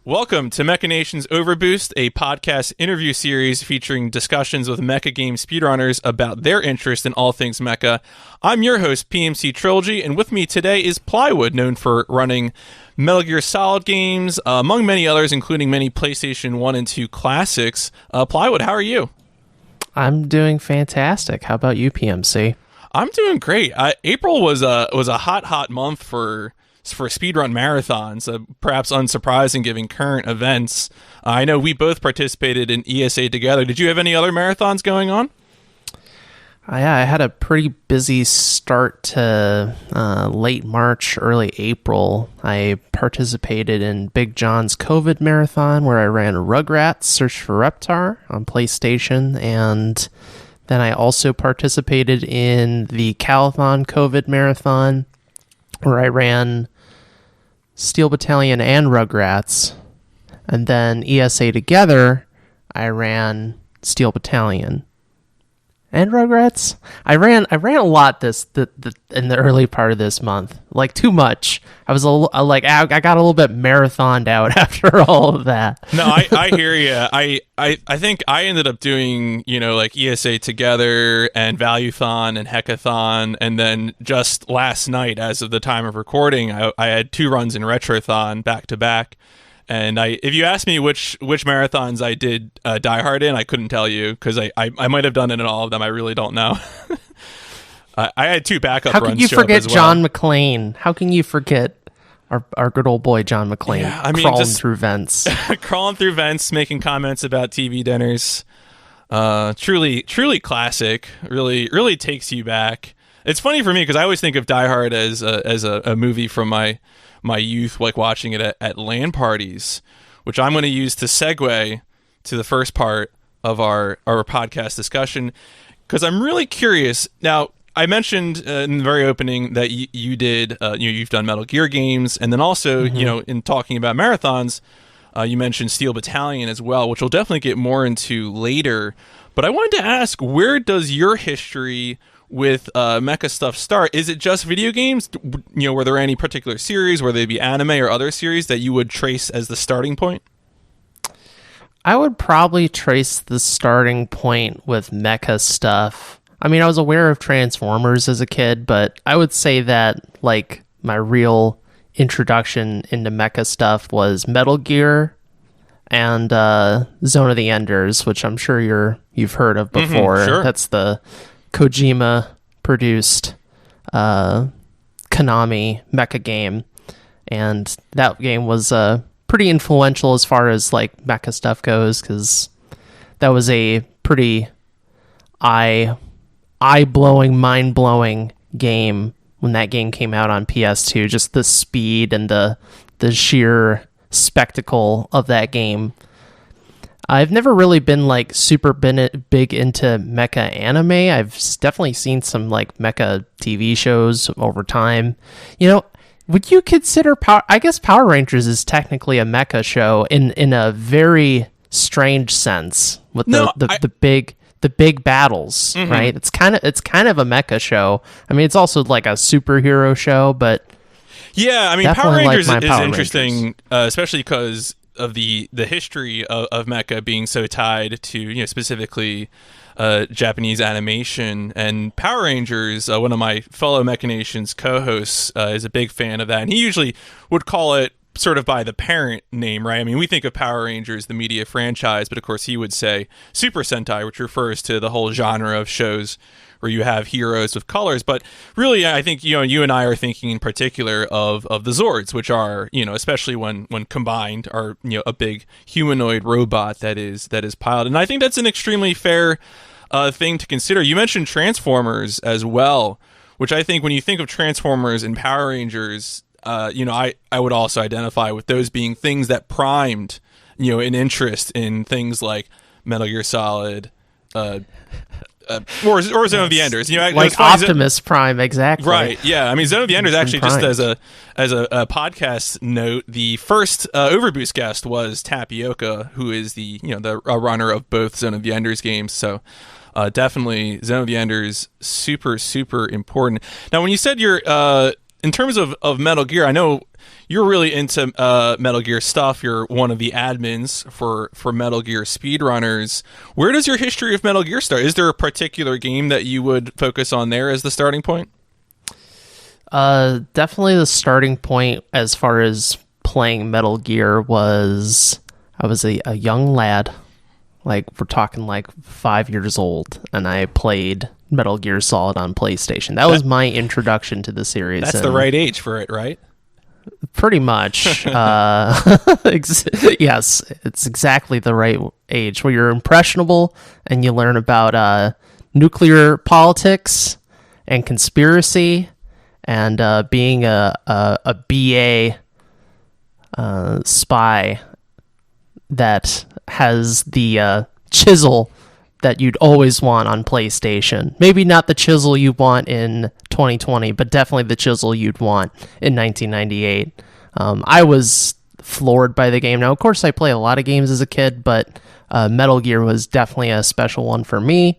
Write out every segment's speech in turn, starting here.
Welcome to Mechinations OverBoost, a podcast interview series featuring discussions with mecha game speedrunners about their interest in all things mecha. I'm your host, pmcTRILOGY, and with me today is Plywood, known for running Metal Gear Solid games, among many others, including many PlayStation 1 and 2 classics. Plywood, how are you? I'm doing fantastic. How about you, PMC? I'm doing great. April was a hot month for speedrun marathons, perhaps unsurprising given current events. I know we both participated in ESA together. Did you have any other marathons going on? Yeah, I had a pretty busy start to late March, early April. I participated in Big John's COVID marathon, where I ran Rugrats Search for Reptar on PlayStation, and then I also participated in the Calathon COVID marathon, where I ran Steel Battalion and Rugrats, and then ESA together, I ran Steel Battalion and Rugrats. I ran a lot in the early part of this month, like too much. I was I got a little bit marathoned out after all of that. No, I hear you. I think I ended up doing like ESA together and Valuethon and Hackathon, and then just last night, as of the time of recording, I had 2 runs in Retrothon back to back. And if you ask me which marathons I did Die Hard in, I couldn't tell you, because I might have done it in all of them. I really don't know. I had 2 backup runs. How can you show up forget as well. John McClane? How can you forget our good old boy John McClane? Yeah, crawling through vents, crawling through vents, making comments about TV dinners. Truly classic. Really takes you back. It's funny for me because I always think of Die Hard as a movie from my youth, like watching it at LAN parties, which I'm going to use to segue to the first part of our podcast discussion, because I'm really curious. Now, I mentioned in the very opening that you've done Metal Gear games, and then also, in talking about marathons, you mentioned Steel Battalion as well, which we'll definitely get more into later. But I wanted to ask, where does your history with mecha stuff start? Is it just video games? Were there any particular series, whether they be anime or other series, that you would trace as the starting point? I would probably trace the starting point with mecha stuff. I mean, I was aware of Transformers as a kid, but I would say that like my real introduction into mecha stuff was Metal Gear and Zone of the Enders, which I'm sure you've heard of before. Sure. That's the Kojima produced Konami mecha game, and that game was pretty influential as far as like mecha stuff goes, because that was a pretty eye-blowing, mind-blowing game when that game came out on PS2. Just the speed and the sheer spectacle of that game. I've never really been like super big into mecha anime. I've definitely seen some like mecha TV shows over time. Would you consider I guess Power Rangers is technically a mecha show in a very strange sense with the big battles, right? It's kind of a mecha show. I mean, it's also like a superhero show, but yeah, I mean, Power Rangers is interesting, Rangers. Especially because of the history of mecha being so tied to specifically Japanese animation. And Power Rangers, one of my fellow Mechinations co-hosts, is a big fan of that, and he usually would call it sort of by the parent name, right? I mean, we think of Power Rangers, the media franchise, but of course he would say Super Sentai, which refers to the whole genre of shows where you have heroes with colors. But really, I think you and I are thinking in particular of the Zords, which are especially when combined, are a big humanoid robot that is piloted. And I think that's an extremely fair thing to consider. You mentioned Transformers as well, which I think when you think of Transformers and Power Rangers, I would also identify with those being things that primed an interest in things like Metal Gear Solid, or Zone of the Enders, like Optimus Prime, exactly. Right? Yeah, I mean, Zone of the Enders actually, just as a podcast note, the first OverBoost guest was Tapioca, who is the runner of both Zone of the Enders games. So definitely Zone of the Enders, super important. Now, when you said you're in terms of Metal Gear, I know you're really into Metal Gear stuff. You're one of the admins for Metal Gear speedrunners. Where does your history of Metal Gear start? Is there a particular game that you would focus on there as the starting point? Definitely the starting point as far as playing Metal Gear was I was a young lad. Like, we're talking like 5 years old, and I played Metal Gear Solid on PlayStation. That was my introduction to the series. That's the right age for it, right? Pretty much. Yes, it's exactly the right age where you're impressionable and you learn about nuclear politics and conspiracy and being a BA spy that has the chisel that you'd always want on PlayStation. Maybe not the chisel you want in 2020, but definitely the chisel you'd want in 1998. I was floored by the game. Now, of course, I play a lot of games as a kid, but Metal Gear was definitely a special one for me.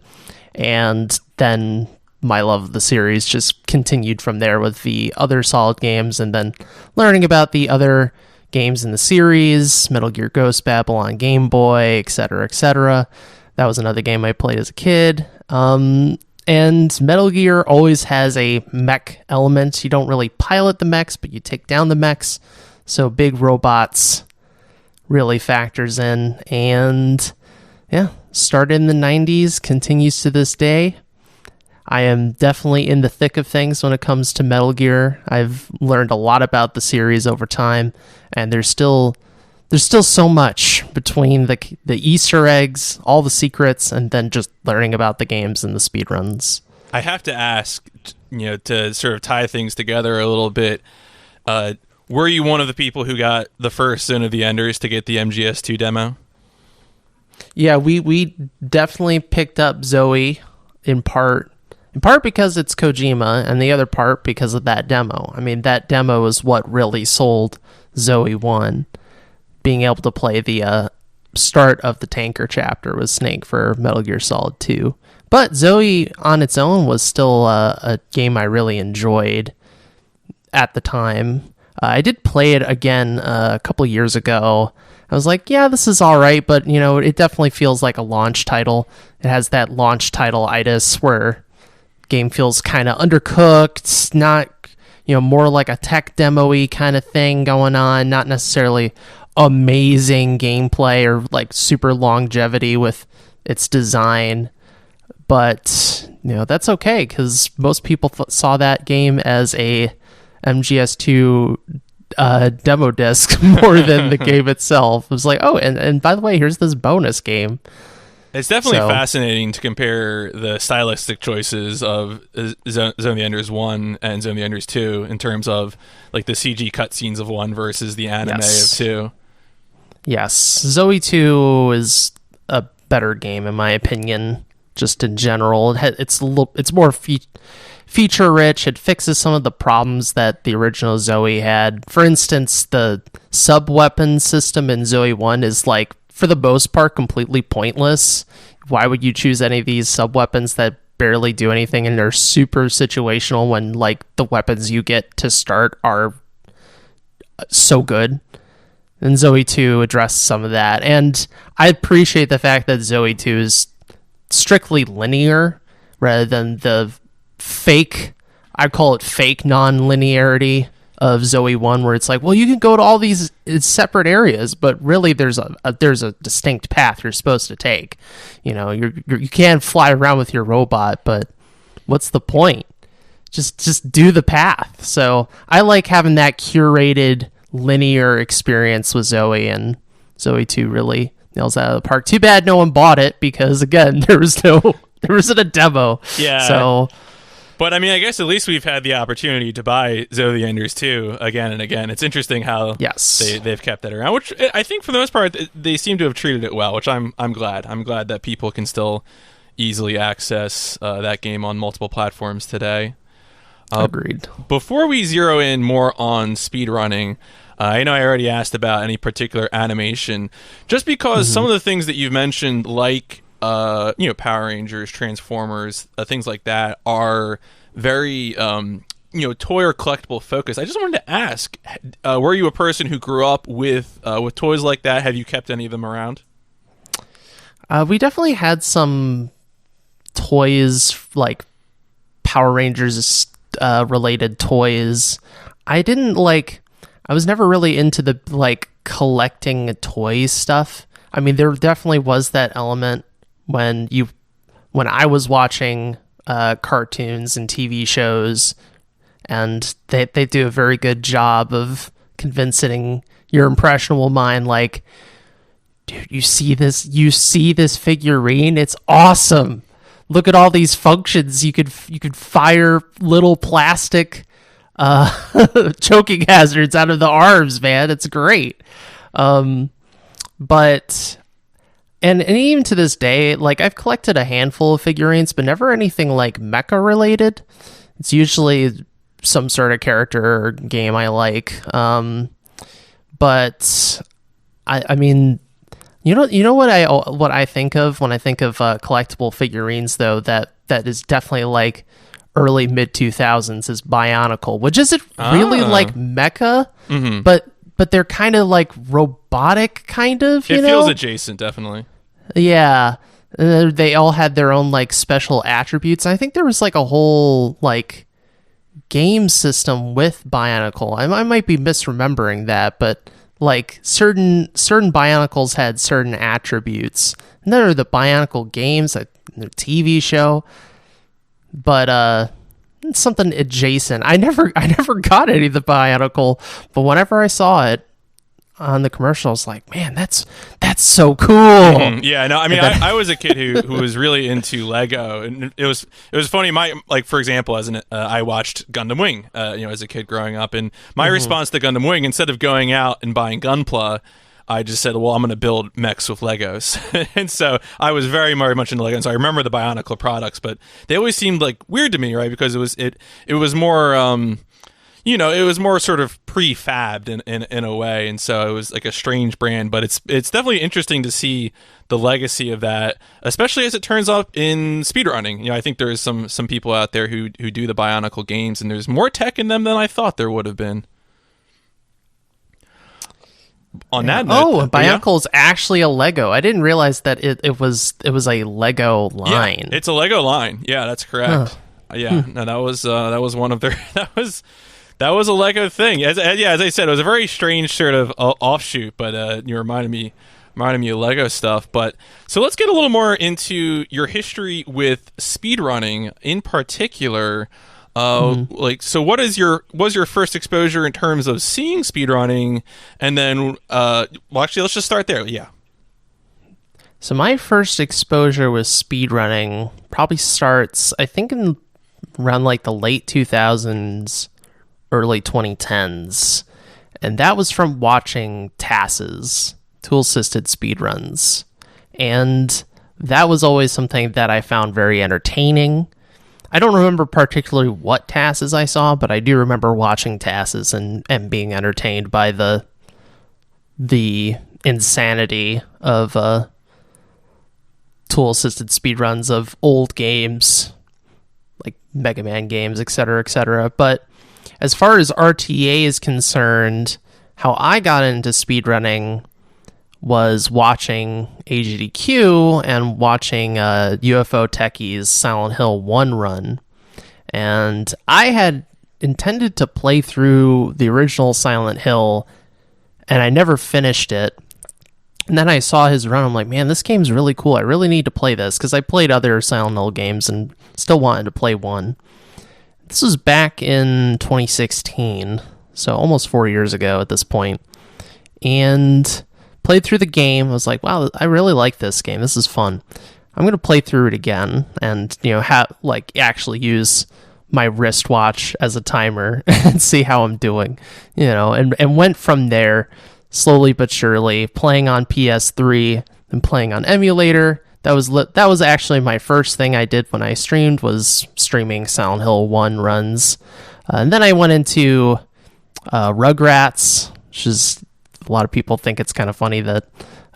And then my love of the series just continued from there with the other Solid games, and then learning about the other games in the series, Metal Gear Ghost Babel on Game Boy, etc., etc. That was another game I played as a kid. And Metal Gear always has a mech element. You don't really pilot the mechs, but you take down the mechs. So big robots really factors in. And yeah, started in the 90s, continues to this day. I am definitely in the thick of things when it comes to Metal Gear. I've learned a lot about the series over time, and there's still so much between the Easter eggs, all the secrets, and then just learning about the games and the speedruns. I have to ask, to sort of tie things together a little bit, were you one of the people who got the first Zone of the Enders to get the MGS2 demo? Yeah, we definitely picked up Zoe in part because it's Kojima, and the other part because of that demo. I mean, that demo is what really sold Zoe 1. Being able to play the start of the tanker chapter with Snake for Metal Gear Solid 2. But Zoe on its own was still a game I really enjoyed at the time. I did play it again a couple years ago. I was like, yeah, this is all right, but it definitely feels like a launch title. It has that launch title-itis where game feels kind of undercooked, not more like a tech demo-y kind of thing going on, not necessarily amazing gameplay or like super longevity with its design, but that's okay because most people saw that game as a MGS2 demo disc more than the game itself. It was like, oh, and by the way, here's this bonus game. It's definitely fascinating to compare the stylistic choices of Zone of the Enders 1 and Zone of the Enders 2 in terms of like the CG cutscenes of 1 versus the anime of 2. Yes, Zoe 2 is a better game in my opinion, just in general. It's more feature rich. It fixes some of the problems that the original Zoe had. For instance, the sub-weapon system in Zoe 1 is like, for the most part, completely pointless. Why would you choose any of these sub-weapons that barely do anything and they're super situational when like the weapons you get to start are so good? And Zoe 2 addressed some of that. And I appreciate the fact that Zoe 2 is strictly linear rather than the fake, I call it fake non-linearity of Zoe 1, where it's like, well, you can go to all these separate areas, but really there's a distinct path you're supposed to take. You can fly around with your robot, but what's the point? Just do the path. So I like having that curated linear experience with Zoe, and Zoe 2 really nails that out of the park. Too bad no one bought it because, again, there wasn't a demo. Yeah. So, but I mean, I guess at least we've had the opportunity to buy Zone of the Enders 2 again and again. It's interesting how they've kept that around, which I think for the most part they seem to have treated it well, which I'm glad. I'm glad that people can still easily access that game on multiple platforms today. Agreed. Before we zero in more on speedrunning, I know I already asked about any particular animation, just because some of the things that you've mentioned, like Power Rangers, Transformers, things like that, are very toy or collectible focus, I just wanted to ask, were you a person who grew up with toys like that? Have you kept any of them around? We definitely had some toys, like Power Rangers related toys. I was never really into the collecting toys stuff. I mean, there definitely was that element when I was watching cartoons and TV shows, and they do a very good job of convincing your impressionable mind, like, dude, you see this figurine? It's awesome. Look at all these functions. You could fire little plastic choking hazards out of the arms, man. It's great. But even to this day, like, I've collected a handful of figurines, but never anything like mecha related. It's usually some sort of character or game I like. But I mean, you know what I think of when I think of collectible figurines, though, that is definitely like early mid 2000s is Bionicle, which isn't really like mecha, but they're kind of like robotic, kind of. It feels adjacent, definitely. Yeah, they all had their own like special attributes. I think there was like a whole like game system with Bionicle. I might be misremembering that, but like certain Bionicles had certain attributes. And there are the Bionicle games, like the TV show, but it's something adjacent. I never got any of the Bionicle, but whenever I saw it on the commercial, I was like, man, that's so cool. Yeah, no, I mean, I was a kid who was really into Lego, and it was funny. For example, I watched Gundam Wing, as a kid growing up, and my response to Gundam Wing, instead of going out and buying Gunpla, I just said, well, I'm going to build mechs with Legos. And so I was very, very much into Legos. And so I remember the Bionicle products, but they always seemed like weird to me, right? Because it was more, it was more sort of prefabbed in a way. And so it was like a strange brand, but it's definitely interesting to see the legacy of that, especially as it turns up in speedrunning. I think there's some people out there who do the Bionicle games, and there's more tech in them than I thought there would have been. On that note, Bionicle is actually a Lego. I didn't realize that it was a Lego line. Yeah, it's a Lego line. Yeah, that's correct. Yeah, no, that was one of their that was a Lego thing. As I said, it was a very strange sort of offshoot, but you reminded me of Lego stuff. But so let's get a little more into your history with speedrunning in particular. So what was your first exposure in terms of seeing speedrunning? And then, actually, let's just start there. Yeah. So my first exposure with speedrunning probably starts, I think, in around like the late 2000s, early 2010s. And that was from watching TASes, tool-assisted speedruns. And that was always something that I found very entertaining. I don't remember particularly what TASes I saw, but I do remember watching TASes and being entertained by the insanity of tool-assisted speedruns of old games, like Mega Man games, etc., etc. But as far as RTA is concerned, how I got into speedrunning was watching AGDQ and watching UFO Techie's Silent Hill 1 run. And I had intended to play through the original Silent Hill, and I never finished it. And then I saw his run. I'm like, man, this game's really cool. I really need to play this, because I played other Silent Hill games and still wanted to play one. This was back in 2016, so almost 4 years ago at this point. And played through the game. I was like, wow, I really like this game. This is fun. I'm going to play through it again and, actually use my wristwatch as a timer and see how I'm doing, and went from there slowly but surely, playing on PS3 and playing on emulator. That was actually my first thing I did when I streamed, was streaming Silent Hill 1 runs. And then I went into Rugrats, which is, a lot of people think it's kind of funny that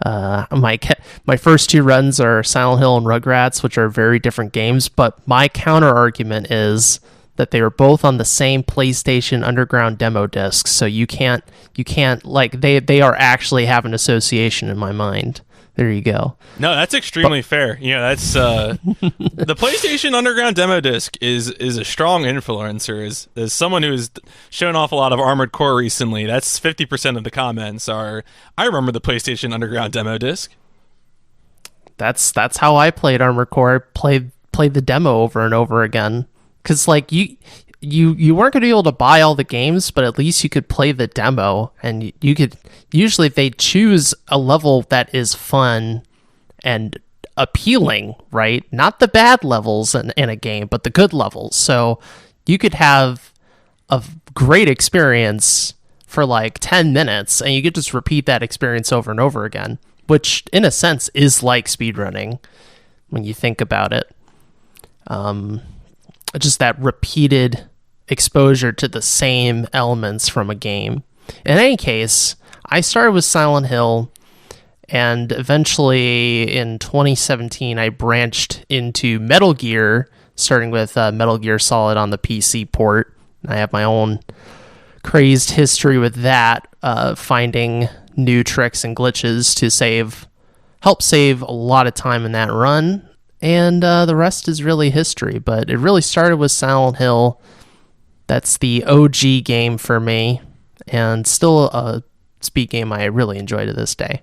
my first two runs are Silent Hill and Rugrats, which are very different games. But my counter argument is that they were both on the same PlayStation Underground demo disc. So you can't like they are actually have an association in my mind. There you go. No, that's extremely fair. That's the PlayStation Underground demo disc is a strong influencer. As someone who's shown off a lot of Armored Core recently, that's 50% of the comments are, I remember the PlayStation Underground demo disc. That's how I played Armored Core. Played the demo over and over again. Because like you weren't going to be able to buy all the games, but at least you could play the demo, and you could usually they choose a level that is fun and appealing, right? Not the bad levels in a game, but the good levels. So you could have a great experience for like 10 minutes, and you could just repeat that experience over and over again, which in a sense is like speedrunning when you think about it. Just that repeated exposure to the same elements from a game. In any case, I started with Silent Hill, and eventually in 2017 I branched into Metal Gear, starting with Metal Gear Solid on the PC port. I have my own crazed history with that, finding new tricks and glitches to help save a lot of time in that run. And the rest is really history, but it really started with Silent Hill. That's the OG game for me, and still a speed game I really enjoy to this day.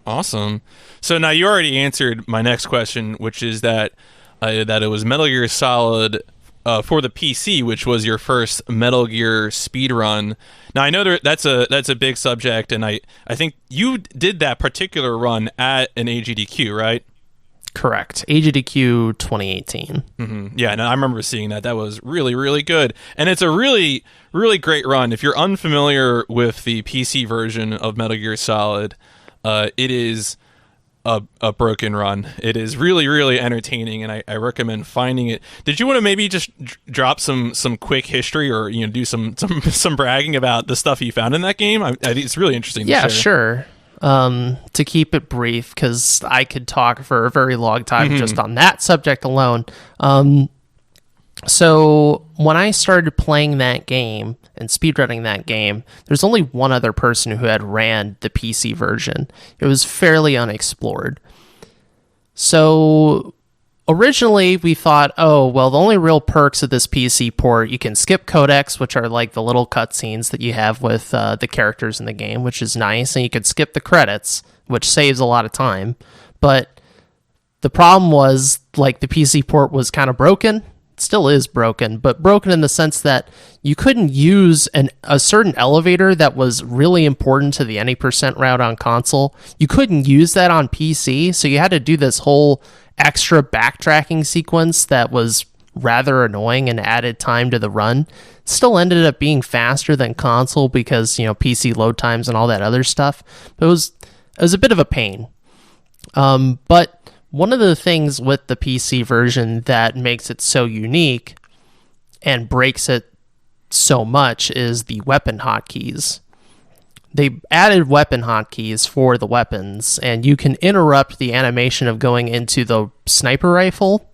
Awesome. So now you already answered my next question, which is that it was Metal Gear Solid for the PC, which was your first Metal Gear speedrun. Now I know that's a big subject, and I think you did that particular run at an AGDQ, right? Correct. AGDQ 2018. Mm-hmm. Yeah, and I remember seeing that. That was really, really good. And it's a really, really great run. If you're unfamiliar with the PC version of Metal Gear Solid, it is a broken run. It is really, really entertaining, and I recommend finding it. Did you want to maybe just drop some quick history, or do some bragging about the stuff you found in that game? I think it's really interesting to share. Yeah, sure. To keep it brief, because I could talk for a very long time just on that subject alone. So when I started playing that game and speedrunning that game, there's only one other person who had ran the PC version. It was fairly unexplored. So originally we thought, oh, well, the only real perks of this PC port, you can skip codecs, which are like the little cutscenes that you have with the characters in the game, which is nice, and you could skip the credits, which saves a lot of time. But the problem was, like, the PC port was kind of broken. It still is broken, but broken in the sense that you couldn't use a certain elevator that was really important to the any percent route on console. You couldn't use that on PC, so you had to do this whole extra backtracking sequence that was rather annoying and added time to the run. Still ended up being faster than console because, PC load times and all that other stuff. But it was a bit of a pain. But one of the things with the PC version that makes it so unique and breaks it so much is the weapon hotkeys. They added weapon hotkeys for the weapons, and you can interrupt the animation of going into the sniper rifle.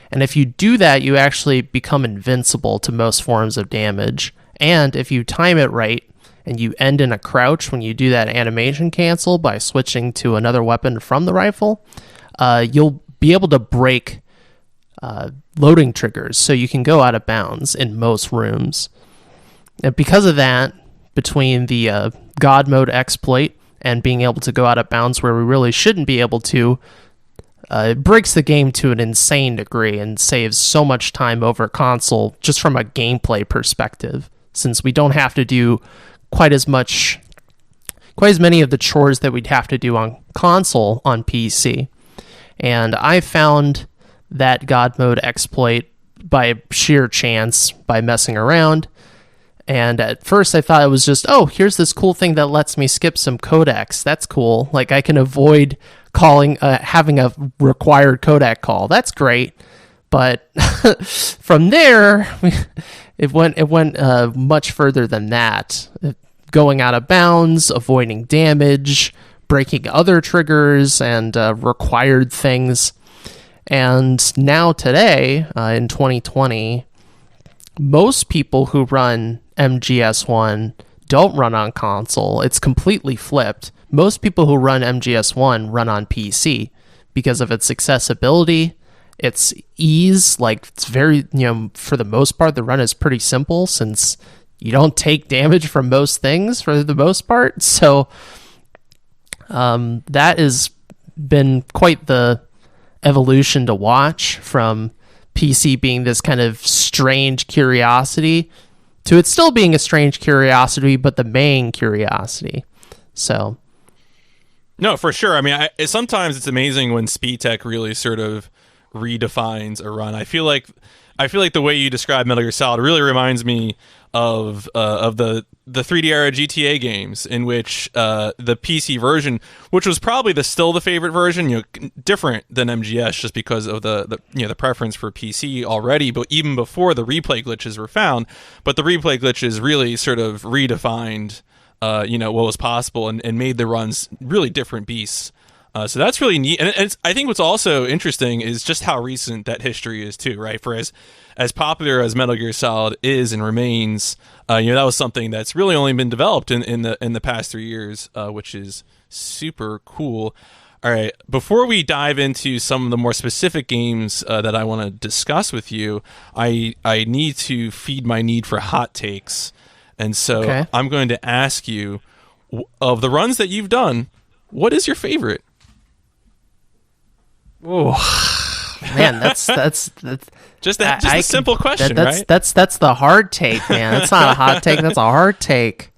And if you do that, you actually become invincible to most forms of damage. And if you time it right, and you end in a crouch when you do that animation cancel by switching to another weapon from the rifle, you'll be able to break loading triggers, so you can go out of bounds in most rooms. And because of that, between the God mode exploit and being able to go out of bounds where we really shouldn't be able to, it breaks the game to an insane degree and saves so much time over console just from a gameplay perspective, since we don't have to do quite as many of the chores that we'd have to do on console on PC. And I found that God mode exploit by sheer chance, by messing around. And at first I thought it was just, oh, here's this cool thing that lets me skip some codecs. That's cool. Like, I can avoid having a required codec call. That's great. But from there, it went much further than that. Going out of bounds, avoiding damage, breaking other triggers and required things. And now today, in 2020, most people who run MGS1 don't run on console. It's completely flipped. Most people who run MGS1 run on PC because of its accessibility, its ease. Like, it's very, for the most part, the run is pretty simple since you don't take damage from most things for the most part. So that has been quite the evolution to watch, from PC being this kind of strange curiosity to it still being a strange curiosity, but the main curiosity. So, no, for sure. I mean, sometimes it's amazing when speed tech really sort of redefines a run. I feel like the way you describe Metal Gear Solid really reminds me of the 3D era GTA games, in which the PC version, which was probably still the favorite version, different than MGS just because of the preference for PC already, but even before the replay glitches were found. But the replay glitches really sort of redefined what was possible and made the runs really different beasts. So that's really neat. And I think what's also interesting is just how recent that history is too, right? For as popular as Metal Gear Solid is and remains, that was something that's really only been developed in the past 3 years, which is super cool. All right, before we dive into some of the more specific games that I want to discuss with you, I need to feed my need for hot takes. And so okay. I'm going to ask you, of the runs that you've done, what is your favorite? Oh man, that's just a simple question, right? That's the hard take, man. That's not a hot take. That's a hard take.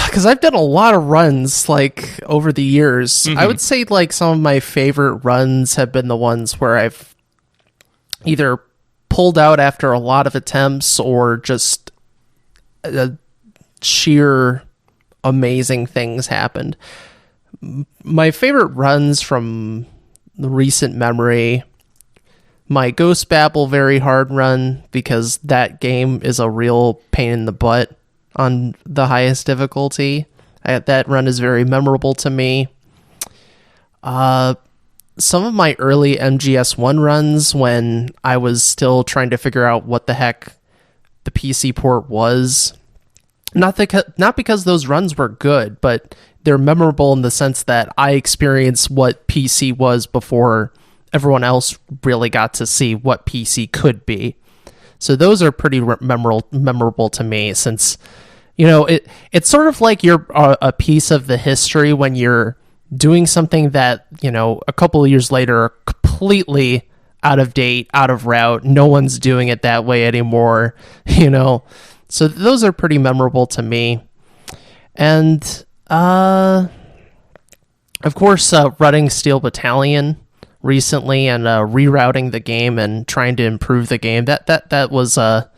Because I've done a lot of runs like over the years. Mm-hmm. I would say like some of my favorite runs have been the ones where I've either pulled out after a lot of attempts or just sheer amazing things happened. My favorite runs from the recent memory, my Ghost Babel very hard run, because that game is a real pain in the butt on the highest difficulty. That run is very memorable to me. Some of my early MGS1 runs, when I was still trying to figure out what the heck the PC port was, not because those runs were good, but they're memorable in the sense that I experienced what PC was before everyone else really got to see what PC could be. So those are pretty memorable to me, since, it's sort of like you're a piece of the history when you're doing something that, a couple of years later are completely out of date, out of route. No one's doing it that way anymore, So those are pretty memorable to me. And of course, running Steel Battalion recently and rerouting the game and trying to improve the game, that was a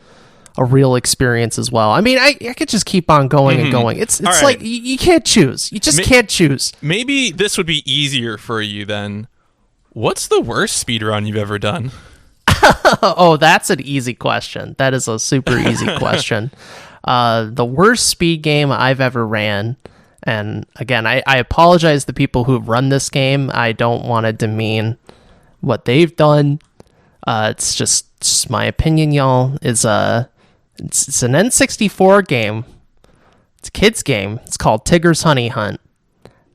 real experience as well. I mean, I could just keep on going and going. It's right. Like you can't choose. You just can't choose. Maybe this would be easier for you then. What's the worst speedrun you've ever done? Oh, that's an easy question. That is a super easy question. The worst speed game I've ever ran. And again, I apologize to people who've run this game. I don't want to demean what they've done. It's just my opinion, y'all. It's an N64 game. It's a kid's game. It's called Tigger's Honey Hunt.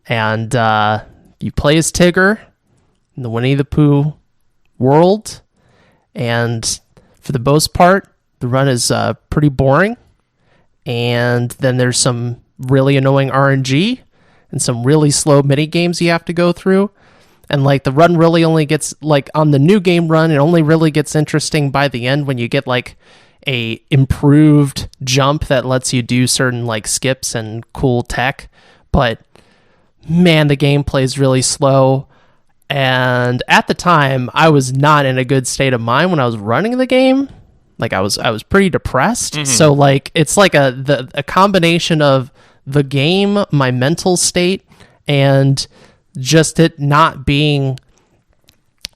And you play as Tigger in the Winnie the Pooh world. And for the most part, the run is pretty boring. And then there's some really annoying RNG and some really slow mini games you have to go through. And like the run really only gets, like on the new game run, it only really gets interesting by the end when you get like a improved jump that lets you do certain like skips and cool tech. But man, the gameplay is really slow. And at the time, I was not in a good state of mind when I was running the game. Like I was pretty depressed. Mm-hmm. So like it's like a combination of the game, my mental state, and just it not being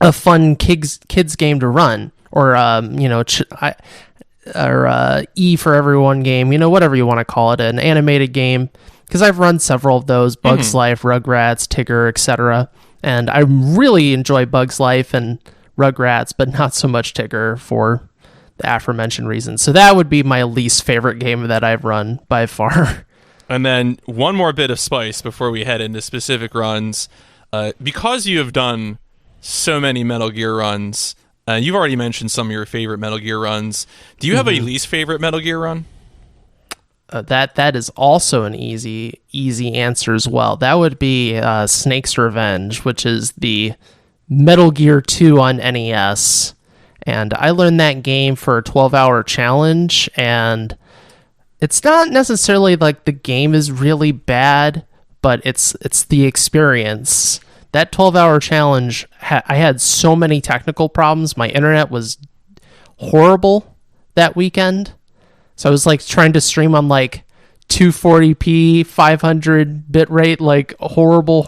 a fun kids game to run, or E for Everyone game, whatever you want to call it, an animated game. Because I've run several of those: Bugs Life, Rugrats, Tigger, etc. And I really enjoy Bugs Life and Rugrats, but not so much Tigger for the aforementioned reasons. So that would be my least favorite game that I've run by far. And then one more bit of spice before we head into specific runs. Because you have done so many Metal Gear runs, you've already mentioned some of your favorite Metal Gear runs. Do you have a least favorite Metal Gear run? That is also an easy answer as well. That would be Snake's Revenge, which is the Metal Gear 2 on NES. And I learned that game for a 12-hour challenge, and it's not necessarily like the game is really bad, but it's the experience. That 12-hour challenge, I had so many technical problems. My internet was horrible that weekend. So I was like trying to stream on like 240p, 500 bit rate, like horrible.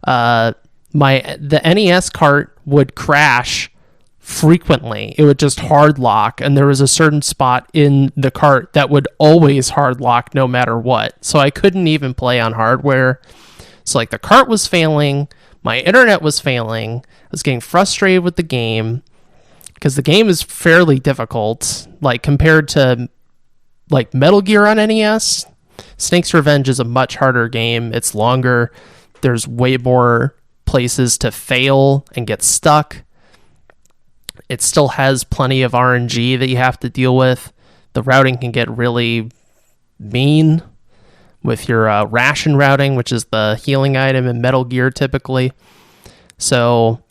The NES cart would crash frequently. It would just hard lock, and there was a certain spot in the cart that would always hard lock no matter what. So I couldn't even play on hardware. So like the cart was failing, my internet was failing. I was getting frustrated with the game because the game is fairly difficult, like compared to like Metal Gear on NES. Snake's Revenge is a much harder game. It's longer. There's way more places to fail and get stuck. It still has plenty of RNG that you have to deal with. The routing can get really mean with your ration routing, which is the healing item in Metal Gear typically. So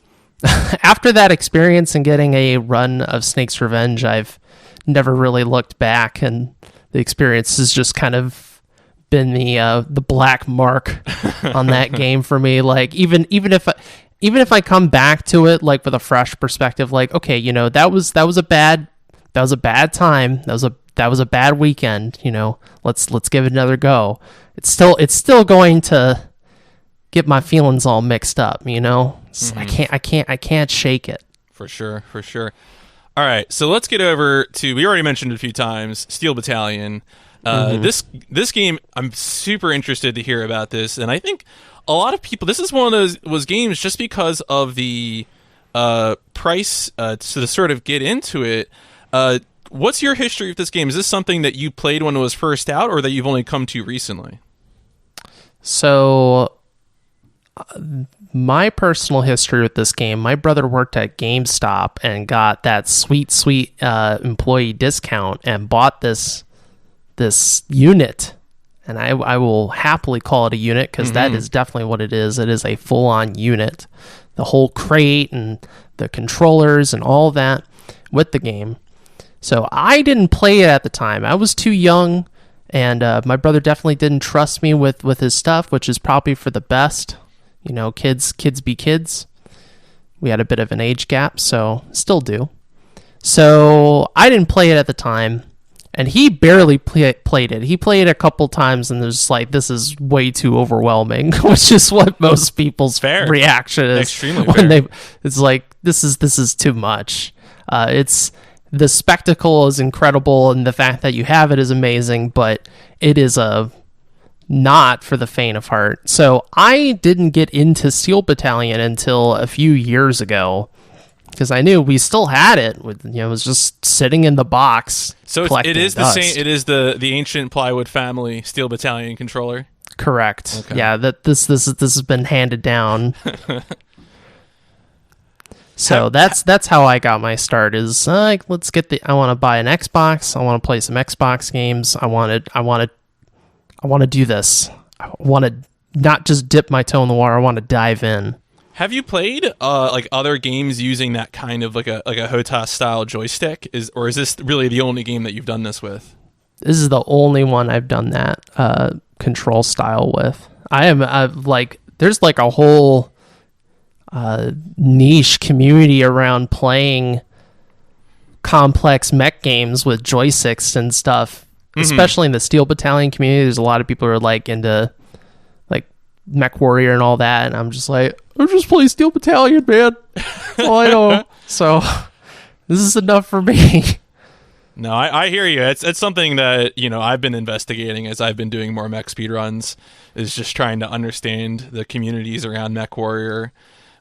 after that experience and getting a run of Snake's Revenge, I've never really looked back, and the experience has just kind of been the black mark on that game for me. Like even if I come back to it like with a fresh perspective, like, okay, you know, that was a bad time. That was a bad weekend, you know. Let's give it another go. It's still going to get my feelings all mixed up, you know. I can't shake it. For sure. All right, so let's get over to, we already mentioned it a few times, Steel Battalion. This game, I'm super interested to hear about this, and I think a lot of people, this is one of those games just because of the price, so to sort of get into it. What's your history with this game? Is this something that you played when it was first out, or that you've only come to recently? So, my personal history with this game, my brother worked at GameStop and got that sweet employee discount and bought this unit. And I will happily call it a unit because that is definitely what it is. It is a full-on unit. The whole crate and the controllers and all that with the game. So I didn't play it at the time. I was too young, and my brother definitely didn't trust me with his stuff, which is probably for the best. You know, kids be kids. We had a bit of an age gap, so still do. So I didn't play it at the time. And he barely played it. He played it a couple times, and there's like, this is way too overwhelming, which is what most people's reaction is. Extremely when fair. It's like, this is too much. It's the spectacle is incredible, and the fact that you have it is amazing, but it is not for the faint of heart. So I didn't get into Steel Battalion until a few years ago, because I knew we still had it. It was just sitting in the box. So it is dust. the same. It is the ancient Plywood family Steel Battalion controller. Correct. Okay. Yeah. That this has been handed down. So that's how I got my start. Is like, let's get I want to buy an Xbox. I want to play some Xbox games. I want to do this. I want to not just dip my toe in the water. I want to dive in. Have you played like other games using that kind of like a HOTAS style joystick? Is this really the only game that you've done this with? This is the only one I've done that control style with. There's like a whole niche community around playing complex mech games with joysticks and stuff. Especially in the Steel Battalion community, there's a lot of people who are like into like Mech Warrior and all that, and I'm just like, I just play Steel Battalion, man. That's all I know. So this is enough for me. No, I hear you. It's something that, you know, I've been investigating as I've been doing more mech speedruns, is just trying to understand the communities around Mech Warrior.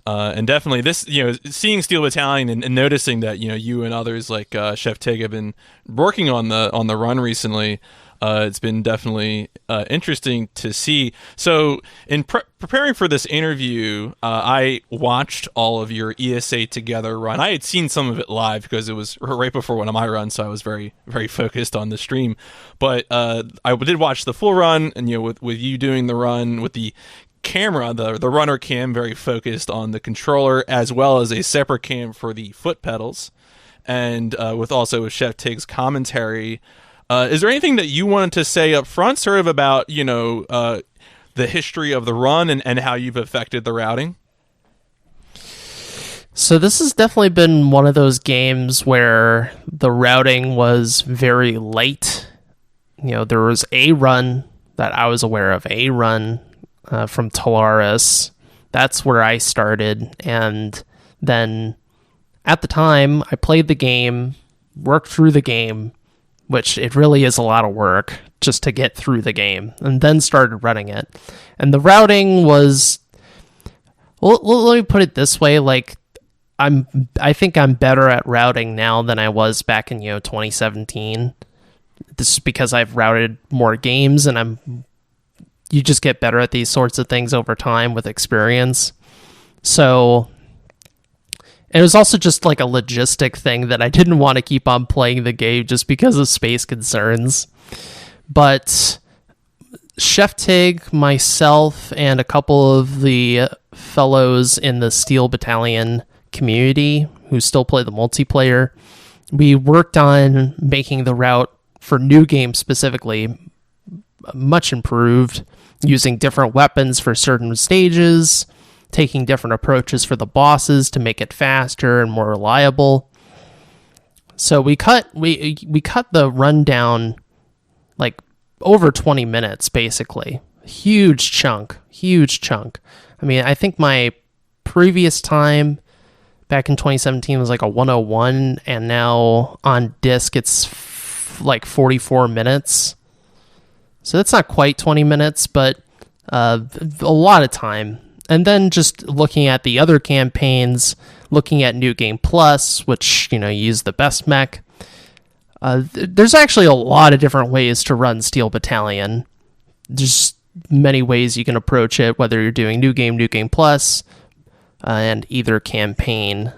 And definitely this, seeing Steel Battalion and noticing that, you and others like Chef Tig have been working on the run recently. It's been definitely interesting to see. So in preparing for this interview, I watched all of your ESA Together run. I had seen some of it live because it was right before one of my runs, so I was very, very focused on the stream. But I did watch the full run, and with you doing the run with the camera, the runner cam, very focused on the controller, as well as a separate cam for the foot pedals, and with Chef Tig's commentary. Is there anything that you wanted to say up front, sort of about, the history of the run and how you've affected the routing? So this has definitely been one of those games where the routing was very light. There was a run that I was aware of, from Talaris. That's where I started. And then at the time, I played the game, worked through the game, which it really is a lot of work just to get through the game, and then started running it. And the routing was, well, let me put it this way, like, I think I'm better at routing now than I was back in 2017. This is because I've routed more games, and you just get better at these sorts of things over time with experience. So it was also just like a logistic thing that I didn't want to keep on playing the game just because of space concerns. But Chef Tig, myself, and a couple of the fellows in the Steel Battalion community who still play the multiplayer, we worked on making the route for new games specifically much improved, using different weapons for certain stages, taking different approaches for the bosses to make it faster and more reliable. So we cut the run down like over 20 minutes, basically. Huge chunk. I mean, I think my previous time back in 2017 was like a 101, and now on disc it's like 44 minutes. So that's not quite 20 minutes, but a lot of time. And then just looking at the other campaigns, looking at New Game Plus, which, use the best mech. There's actually a lot of different ways to run Steel Battalion. There's many ways you can approach it, whether you're doing New Game Plus, and either campaign.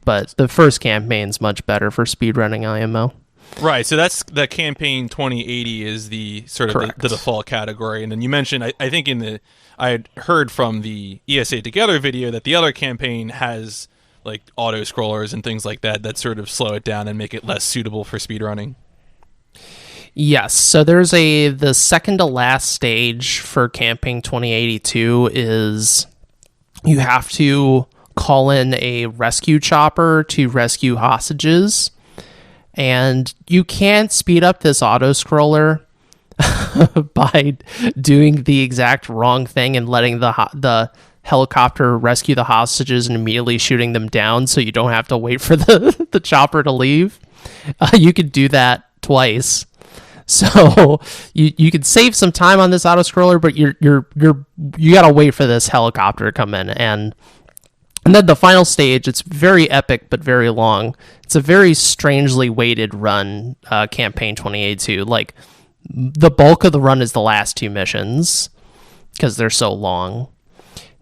But the first campaign's much better for speedrunning IMO. Right, so that's the campaign 2080 is the sort of the default category. And then you mentioned, I think I had heard from the ESA Together video that the other campaign has like auto scrollers and things like that sort of slow it down and make it less suitable for speedrunning. Yes, so there's the second to last stage for campaign 2082 is you have to call in a rescue chopper to rescue hostages. And you can't speed up this auto-scroller by doing the exact wrong thing and letting the helicopter rescue the hostages and immediately shooting them down so you don't have to wait for the chopper to leave. You could do that twice. So you could save some time on this auto-scroller, but you gotta wait for this helicopter to come in. And then the final stage, it's very epic, but very long. It's a very strangely weighted run, campaign 2082. Like, the bulk of the run is the last two missions, because they're so long.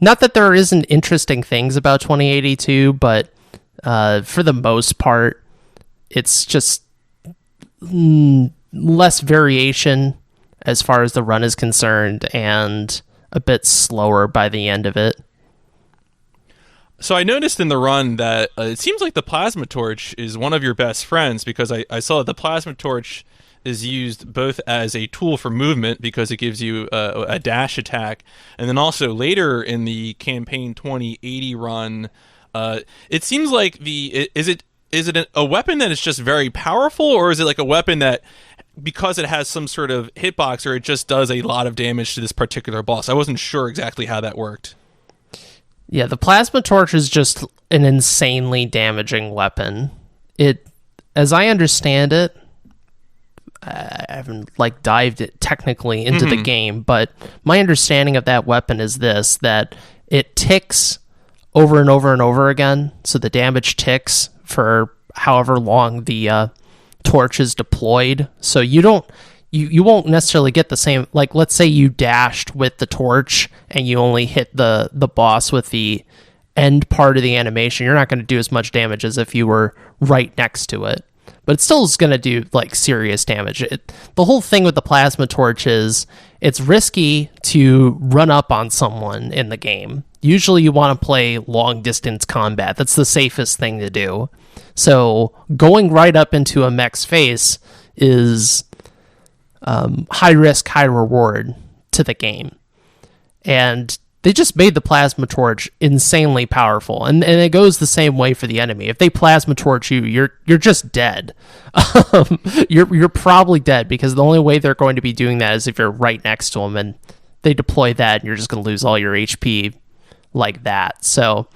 Not that there isn't interesting things about 2082, but for the most part, it's just less variation as far as the run is concerned, and a bit slower by the end of it. So I noticed in the run that it seems like the plasma torch is one of your best friends, because I saw that the plasma torch is used both as a tool for movement because it gives you a dash attack, and then also later in the campaign 2080 run, it seems like is it a weapon that is just very powerful, or is it like a weapon that, because it has some sort of hitbox, or it just does a lot of damage to this particular boss? I wasn't sure exactly how that worked. Yeah, the plasma torch is just an insanely damaging weapon. It, as I understand it, I haven't dived it technically into the game, but my understanding of that weapon is that it ticks over and over and over again, so the damage ticks for however long the torch is deployed. So you won't necessarily get the same, like let's say you dashed with the torch and you only hit the boss with the end part of the animation. You're not going to do as much damage as if you were right next to it, but it still is going to do like serious damage. The whole thing with the plasma torch is it's risky to run up on someone in the game. Usually you want to play long distance combat. That's the safest thing to do. So going right up into a mech's face is high risk, high reward to the game. And they just made the plasma torch insanely powerful. And it goes the same way for the enemy. If they plasma torch you, you're just dead. You're probably dead, because the only way they're going to be doing that is if you're right next to them and they deploy that and you're just going to lose all your HP like that. So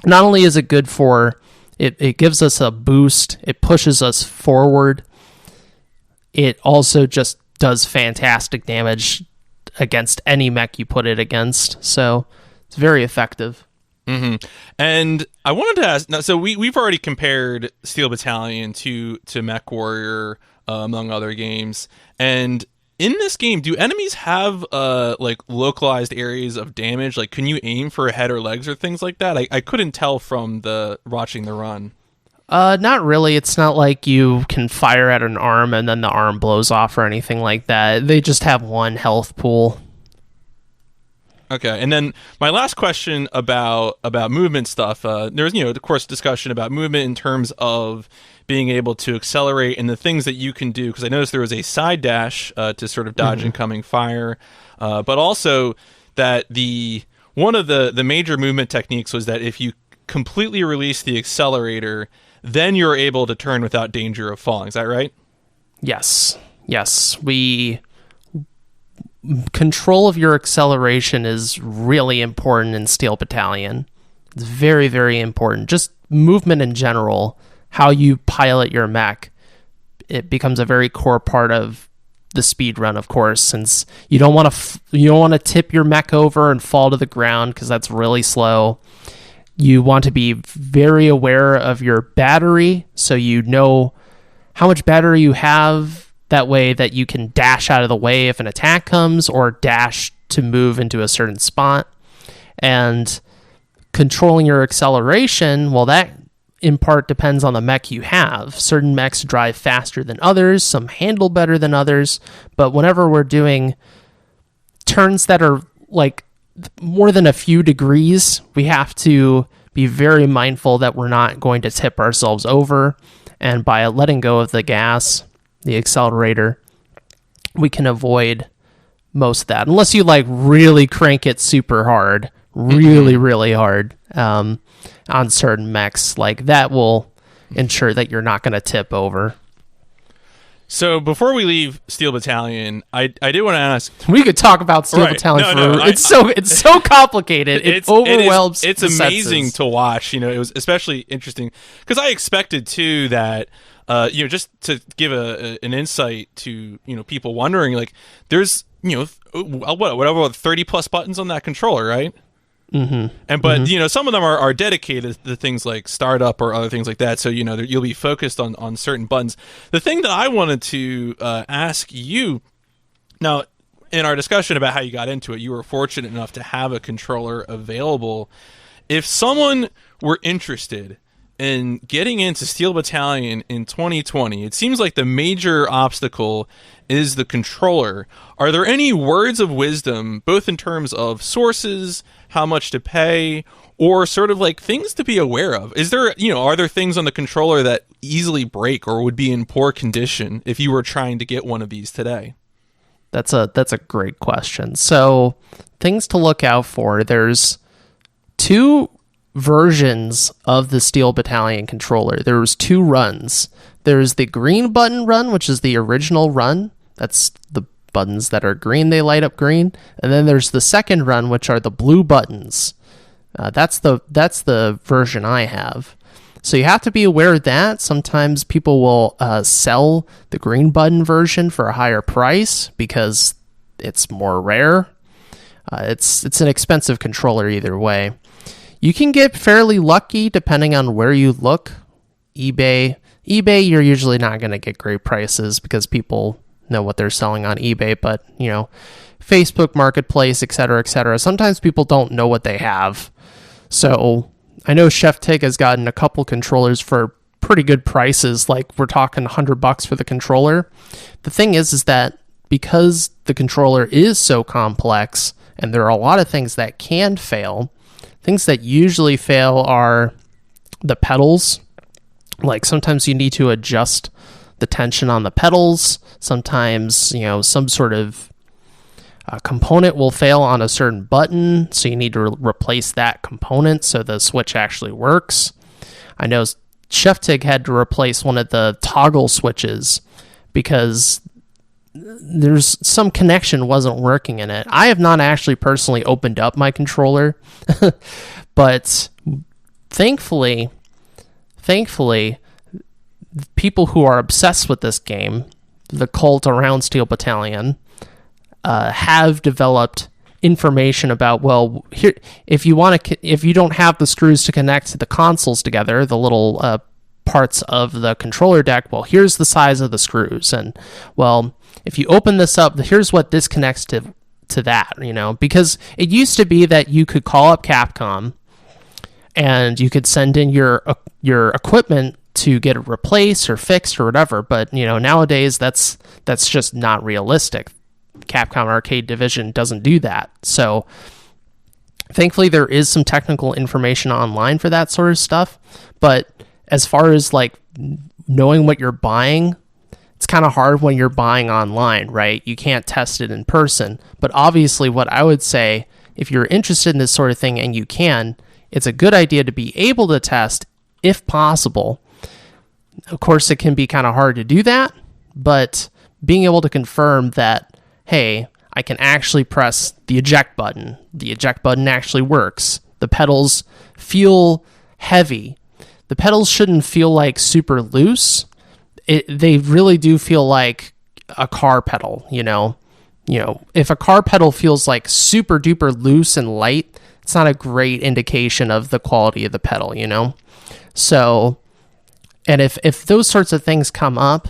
not only is it good for it gives us a boost, it pushes us forward, it also just does fantastic damage against any mech you put it against. So it's very effective. Mm-hmm. And I wanted to ask, so we've already compared Steel Battalion to Mech Warrior, among other games. And in this game, do enemies have like localized areas of damage? Like, can you aim for a head or legs or things like that? I couldn't tell from watching the run. Not really. It's not like you can fire at an arm and then the arm blows off or anything like that. They just have one health pool. Okay, and then my last question about movement stuff. There's, of course, discussion about movement in terms of being able to accelerate and the things that you can do, because I noticed there was a side dash to sort of dodge incoming fire, but also that one of the major movement techniques was that if you completely release the accelerator, then you're able to turn without danger of falling. Is that right? Yes. Control of your acceleration is really important in Steel Battalion. It's very, very important. Just movement in general, how you pilot your mech, it becomes a very core part of the speed run, of course, since you don't want to tip your mech over and fall to the ground, because that's really slow. You want to be very aware of your battery, so you know how much battery you have. That way that you can dash out of the way if an attack comes, or dash to move into a certain spot. And controlling your acceleration, well, that in part depends on the mech you have. Certain mechs drive faster than others, some handle better than others, but whenever we're doing turns that are like more than a few degrees, we have to be very mindful that we're not going to tip ourselves over. And by letting go of the gas, the accelerator, we can avoid most of that, unless you like really crank it super hard, really hard on certain mechs. Like that will ensure that you're not going to tip over. So before we leave Steel Battalion, I did want to ask. We could talk about Steel Battalion it's so complicated. It overwhelms. It's amazing to watch. It was especially interesting because I expected too that just to give an insight to people wondering, like there's whatever 30 plus buttons on that controller, right? And but some of them are dedicated to things like startup or other things like that, so you'll be focused on certain buttons. The thing that I wanted to ask you now, in our discussion about how you got into it, you were fortunate enough to have a controller available. If someone were interested in getting into Steel Battalion in 2020, it seems like the major obstacle is the controller. Are there any words of wisdom, both in terms of sources, how much to pay, or sort of like things to be aware of? Is there, are there things on the controller that easily break or would be in poor condition if you were trying to get one of these today? That's a great question. So things to look out for. There's two versions of the Steel Battalion controller. There's two runs. There's the green button run, which is the original run. That's the buttons that are green, they light up green. And then there's the second run, which are the blue buttons. That's the version I have. So you have to be aware of that. Sometimes people will sell the green button version for a higher price because it's more rare. It's an expensive controller either way. You can get fairly lucky depending on where you look. eBay, you're usually not going to get great prices because people know what they're selling on eBay, but Facebook Marketplace, etc. Sometimes people don't know what they have. So I know Chef Tig has gotten a couple controllers for pretty good prices, like we're talking $100 for the controller. The thing is that because the controller is so complex and there are a lot of things that can fail, things that usually fail are the pedals. Like sometimes you need to adjust the tension on the pedals. Sometimes, some sort of component will fail on a certain button, so you need to replace that component so the switch actually works. I know Chef Tig had to replace one of the toggle switches because there's some connection wasn't working in it. I have not actually personally opened up my controller, but thankfully, people who are obsessed with this game, the cult around Steel Battalion, have developed information about, well, here, if you don't have the screws to connect the consoles together, the little parts of the controller deck, well, here's the size of the screws, and well, if you open this up, here's what this connects to that, because it used to be that you could call up Capcom and you could send in your equipment to get it replaced or fixed or whatever, but nowadays that's just not realistic. Capcom Arcade Division doesn't do that. So thankfully there is some technical information online for that sort of stuff, but as far as like knowing what you're buying, it's kind of hard when you're buying online, right? You can't test it in person. But obviously what I would say, if you're interested in this sort of thing and you can, it's a good idea to be able to test if possible. Of course, it can be kind of hard to do that, but being able to confirm that, hey, I can actually press the eject button. The eject button actually works. The pedals feel heavy. The pedals shouldn't feel like super loose. They really do feel like a car pedal, If a car pedal feels like super duper loose and light, it's not a great indication of the quality of the pedal, So, and if those sorts of things come up,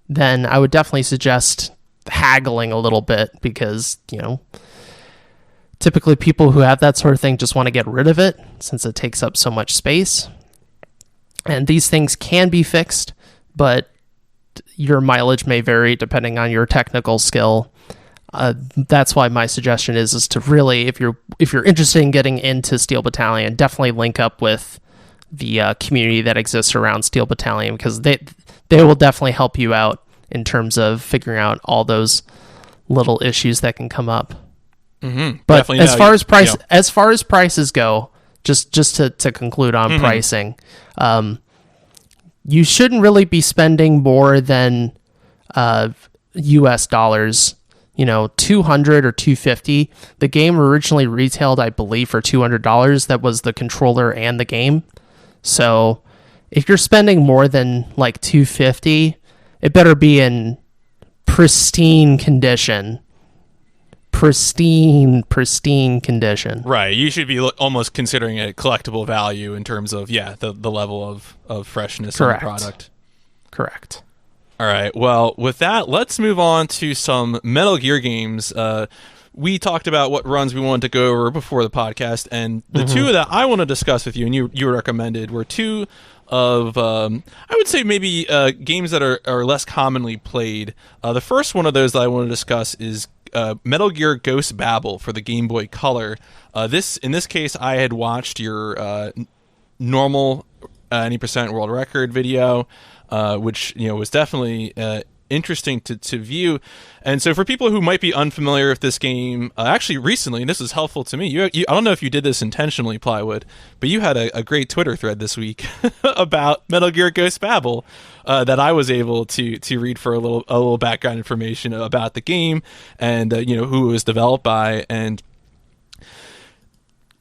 then I would definitely suggest haggling a little bit because, typically people who have that sort of thing just want to get rid of it since it takes up so much space. And these things can be fixed, but your mileage may vary depending on your technical skill. That's why my suggestion is to really, if you're interested in getting into Steel Battalion, definitely link up with the community that exists around Steel Battalion, because they will definitely help you out in terms of figuring out all those little issues that can come up. Mm-hmm. But definitely as far as prices go, just to conclude on pricing, you shouldn't really be spending more than US dollars, $200 or $250. The game originally retailed, I believe, for $200. That was the controller and the game. So if you're spending more than like $250, it better be in pristine condition. Pristine condition. Right. You should be almost considering it collectible value in terms of, the level of freshness in the product. Correct. All right. Well, with that, let's move on to some Metal Gear games. We talked about what runs we wanted to go over before the podcast, and the two that I want to discuss with you, and you recommended, were two of, I would say maybe games that are less commonly played. The first one of those that I want to discuss is Metal Gear Ghost Babel for the Game Boy Color. In this case, I had watched your normal any percent world record video, which was definitely interesting to view. And so for people who might be unfamiliar with this game, actually recently, and this was helpful to me, you I don't know if you did this intentionally, Plywood, but you had a great Twitter thread this week about Metal Gear Ghost Babel that I was able to read for a little background information about the game and who it was developed by. And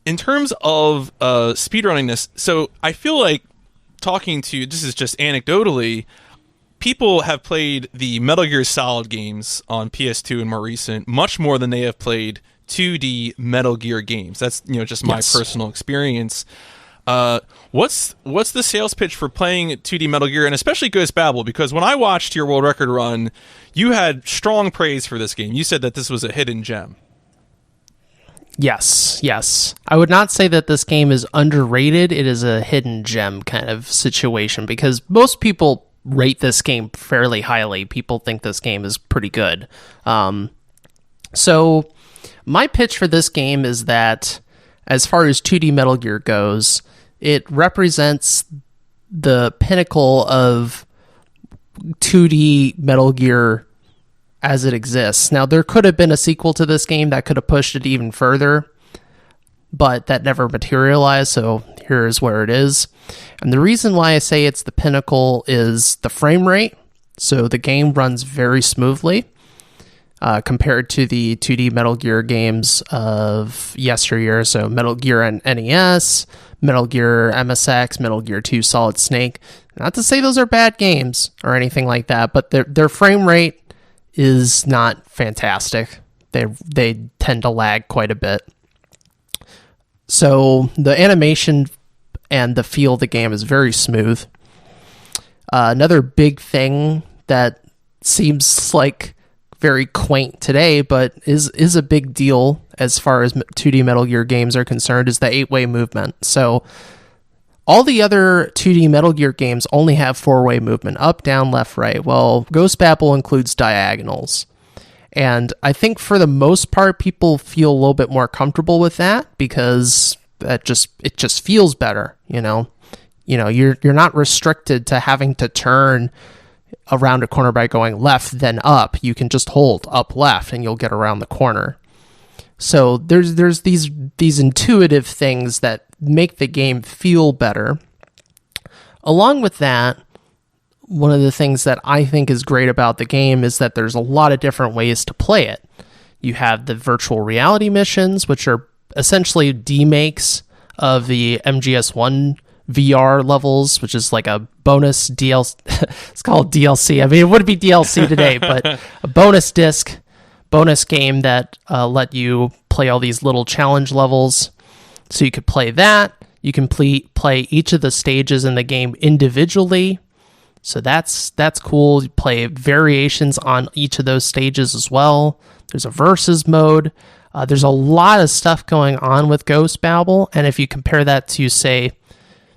in terms of speedrunning this, so I feel like this is just anecdotally, people have played the Metal Gear Solid games on PS2 and more recent much more than they have played 2D Metal Gear games. That's just my Yes. personal experience. What's the sales pitch for playing 2D Metal Gear, and especially Ghost Babel? Because when I watched your world record run, you had strong praise for this game. You said that this was a hidden gem. Yes. I would not say that this game is underrated. It is a hidden gem kind of situation because most people rate this game fairly highly. People think this game is pretty good. So my pitch for this game is that as far as 2D Metal Gear goes, it represents the pinnacle of 2D Metal Gear as it exists. Now, there could have been a sequel to this game that could have pushed it even further, but that never materialized, so here's where it is. And the reason why I say it's the pinnacle is the frame rate. So the game runs very smoothly compared to the 2D Metal Gear games of yesteryear. So Metal Gear and NES, Metal Gear MSX, Metal Gear 2 Solid Snake. Not to say those are bad games or anything like that, but their frame rate is not fantastic. They tend to lag quite a bit. So the animation and the feel of the game is very smooth. Another big thing that seems like very quaint today, but is a big deal as far as 2D Metal Gear games are concerned, is the 8-way movement. So all the other 2D Metal Gear games only have 4-way movement, up, down, left, right. Well, Ghost Babel includes diagonals. And I think for the most part, people feel a little bit more comfortable with that because it just feels better, You're not restricted to having to turn around a corner by going left, then up. You can just hold up, left, and you'll get around the corner. So there's these intuitive things that make the game feel better. Along with that, one of the things that I think is great about the game is that there's a lot of different ways to play it. You have the virtual reality missions, which are essentially demakes of the MGS1 VR levels, which is like a bonus DLC. It's called DLC. I mean, it would be DLC today, but a bonus game that let you play all these little challenge levels. So you could play that. You can play each of the stages in the game individually. So that's cool. You play variations on each of those stages as well. There's a versus mode. There's a lot of stuff going on with Ghost Babel. And if you compare that to, say,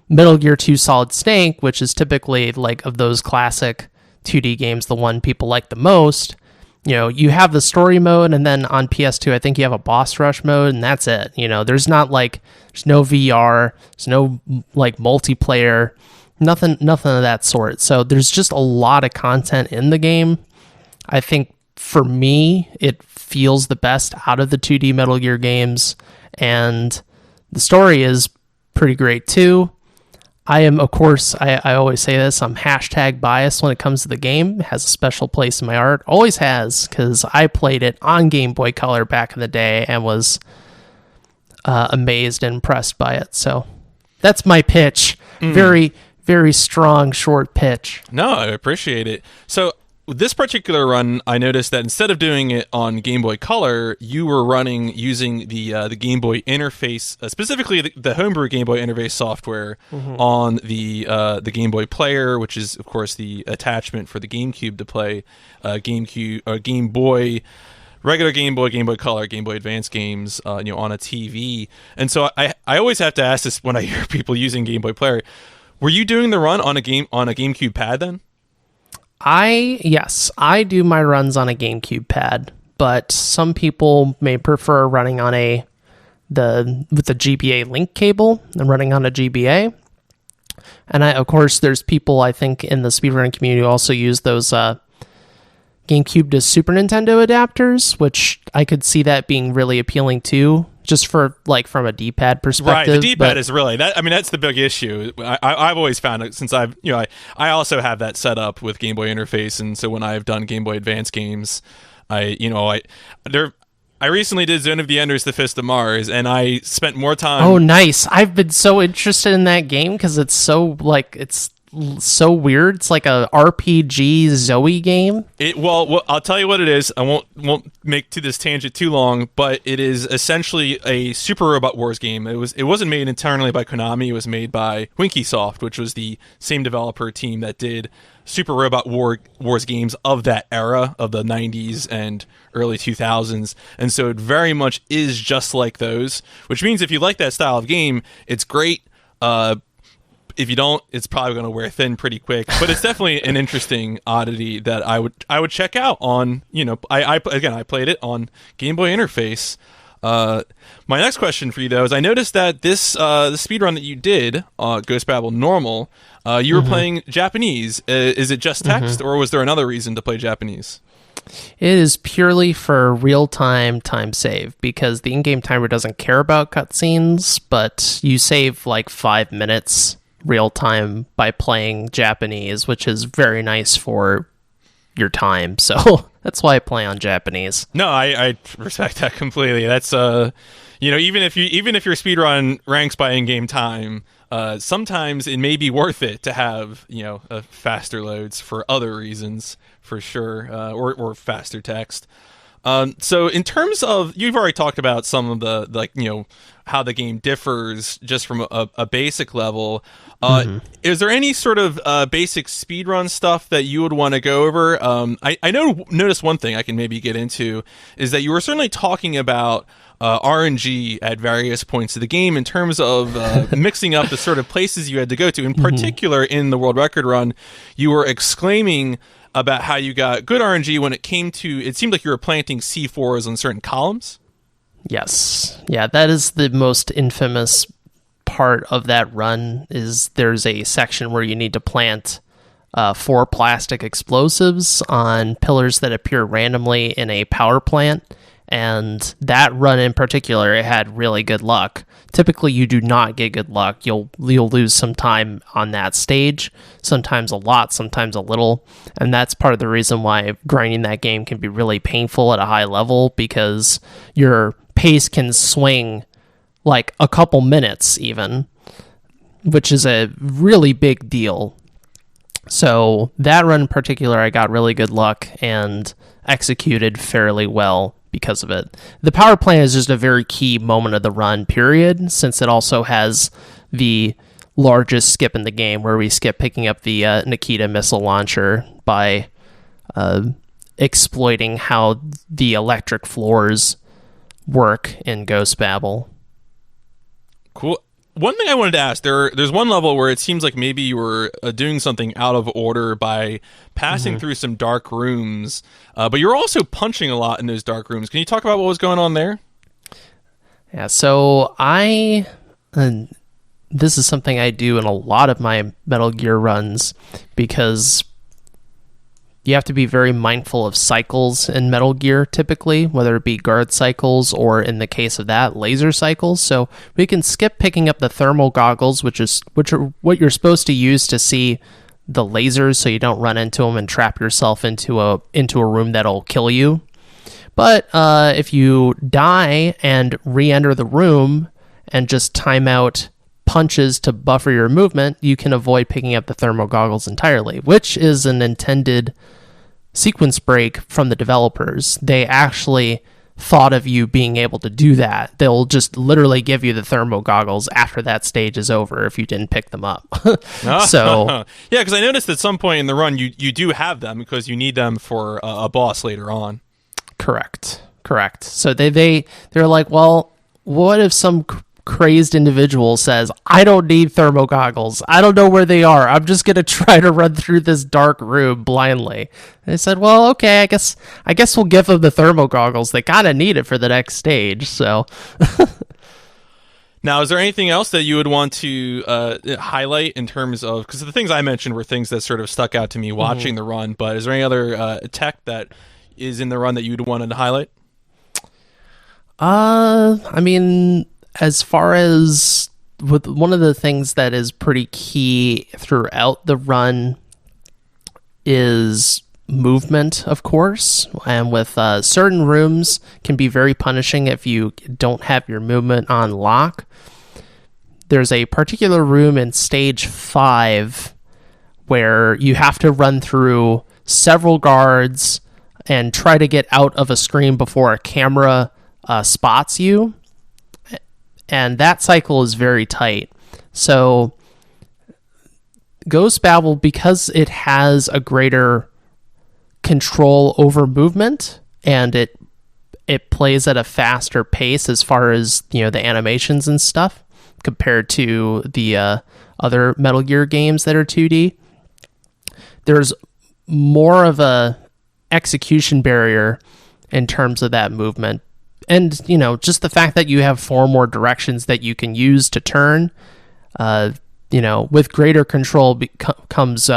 Metal Gear 2 Solid Snake, which is typically, like, of those classic 2D games, the one people like the most, you have the story mode, and then on PS2, I think you have a boss rush mode, and that's it. There's no VR, there's no, like, multiplayer, nothing of that sort. So there's just a lot of content in the game. I think for me, it feels the best out of the 2D Metal Gear games, and the story is pretty great too. I am, of course, I always say this, I'm hashtag biased when it comes to the game. It has a special place in my heart. Always has, because I played it on Game Boy Color back in the day and was amazed and impressed by it. So that's my pitch. Very, very strong, short pitch. No, I appreciate it. So with this particular run, I noticed that instead of doing it on Game Boy Color, you were running using the Game Boy interface, specifically the homebrew Game Boy interface software on the Game Boy Player, which is of course the attachment for the GameCube to play Game Boy, regular Game Boy, Game Boy Color, Game Boy Advance games, on a TV. And so I always have to ask this when I hear people using Game Boy Player. Were you doing the run on a GameCube pad then? Yes, I do my runs on a GameCube pad, but some people may prefer running on with the GBA link cable and running on a GBA. And of course, there's people I think in the speedrun community who also use those GameCube to Super Nintendo adapters, which I could see that being really appealing too, just for like from a D-pad perspective. Right, the D-pad is really that. I mean, that's the big issue. I've always found it since I also have that set up with Game Boy interface, and so when I've done Game Boy Advance games, I recently did Zone of the Enders: The Fist of Mars, and I spent more time. Oh, nice! I've been so interested in that game because it's so like it's so weird. It's like a RPG Zoe game. Well, I'll tell you what it is. I won't make to this tangent too long, but it is essentially a Super Robot Wars game. It wasn't made entirely by Konami. It was made by Winkysoft, which was the same developer team that did Super Robot Wars games of that era of the 90s and early 2000s. And so it very much is just like those, which means if you like that style of game, it's great. If you don't, it's probably going to wear thin pretty quick. But it's definitely an interesting oddity that I would check out on. I played it on Game Boy interface. My next question for you though is I noticed that the speedrun that you did, Ghost Babel Normal, you were playing Japanese. Is it just text, or was there another reason to play Japanese? It is purely for real-time time save, because the in-game timer doesn't care about cutscenes, but you save like 5 minutes real-time by playing Japanese, which is very nice for your time. So that's why I play on Japanese. No, I respect that completely. That's even if your speedrun ranks by in-game time, sometimes it may be worth it to have faster loads for other reasons, for sure, or faster text. So in terms of, you've already talked about some of the how the game differs just from a basic level. Is there any sort of basic speedrun stuff that you would want to go over? I noticed one thing I can maybe get into is that you were certainly talking about RNG at various points of the game in terms of mixing up the sort of places you had to go to. In particular, in the world record run, you were exclaiming about how you got good RNG when it came to, it seemed like you were planting C4s on certain columns. Yes. Yeah, that is the most infamous part of that run, is there's a section where you need to plant 4 plastic explosives on pillars that appear randomly in a power plant. And that run in particular, it had really good luck. Typically, you do not get good luck. You'll lose some time on that stage, sometimes a lot, sometimes a little. And that's part of the reason why grinding that game can be really painful at a high level, because your pace can swing like a couple minutes even, which is a really big deal. So that run in particular, I got really good luck and executed fairly well because of it. The power plant is just a very key moment of the run, period, since it also has the largest skip in the game, where we skip picking up the Nikita missile launcher by exploiting how the electric floors work in Ghost Babel. Cool. One thing I wanted to ask, there's one level where it seems like maybe you were doing something out of order by passing through some dark rooms, but you're also punching a lot in those dark rooms. Can you talk about what was going on there? Yeah, so this is something I do in a lot of my Metal Gear runs, because you have to be very mindful of cycles in Metal Gear, typically, whether it be guard cycles or, in the case of that, laser cycles. So we can skip picking up the thermal goggles, which are what you're supposed to use to see the lasers, so you don't run into them and trap yourself into a room that'll kill you. But if you die and re-enter the room and just time out punches to buffer your movement, you can avoid picking up the thermal goggles entirely, which is an intended sequence break from the developers. They actually thought of you being able to do that. They'll just literally give you the thermal goggles after that stage is over if you didn't pick them up. So yeah, because I noticed at some point in the run you do have them because you need them for a boss later on. Correct. So they're like, well, what if some crazed individual says, I don't need thermal goggles, I don't know where they are, I'm just gonna try to run through this dark room blindly? And they said, well, okay, I guess we'll give them the thermal goggles. They kind of need it for the next stage. So now, is there anything else that you would want to highlight in terms of, because the things I mentioned were things that sort of stuck out to me watching the run, but is there any other tech that is in the run that you'd wanted to highlight? I mean, as far as with one of the things that is pretty key throughout the run is movement, of course, and with certain rooms can be very punishing if you don't have your movement on lock. There's a particular room in stage 5 where you have to run through several guards and try to get out of a screen before a camera spots you. And that cycle is very tight. So Ghost Babel, because it has a greater control over movement and it plays at a faster pace as far as, you know, the animations and stuff compared to the other Metal Gear games that are 2D, there's more of a execution barrier in terms of that movement. And, you know, just the fact that you have 4 more directions that you can use to turn, you know, with greater control comes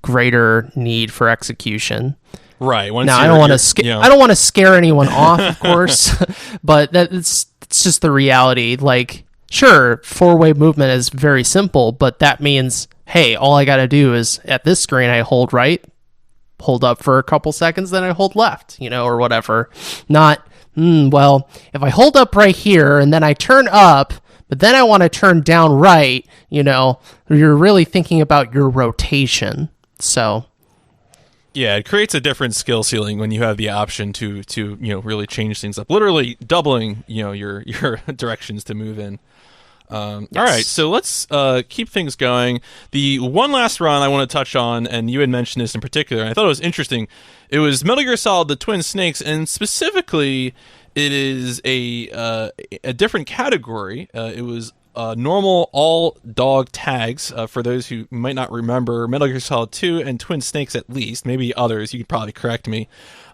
greater need for execution. Right. Now, I don't want to I don't want to scare anyone off, of course, but it's just the reality. Like, sure, 4-way movement is very simple, but that means, hey, all I got to do is at this screen I hold right, hold up for a couple seconds, then I hold left, you know, or whatever. Not, well, if I hold up right here and then I turn up, but then I want to turn down right, you know, you're really thinking about your rotation. So yeah, it creates a different skill ceiling when you have the option to you know, really change things up, literally doubling, you know, your directions to move in. Yes. All right, so let's keep things going. The one last run I want to touch on, and you had mentioned this in particular, and I thought it was interesting. It was Metal Gear Solid: The Twin Snakes, and specifically, it is a different category. It was normal all dog tags. For those who might not remember, Metal Gear Solid 2 and Twin Snakes, at least, maybe others, you could probably correct me,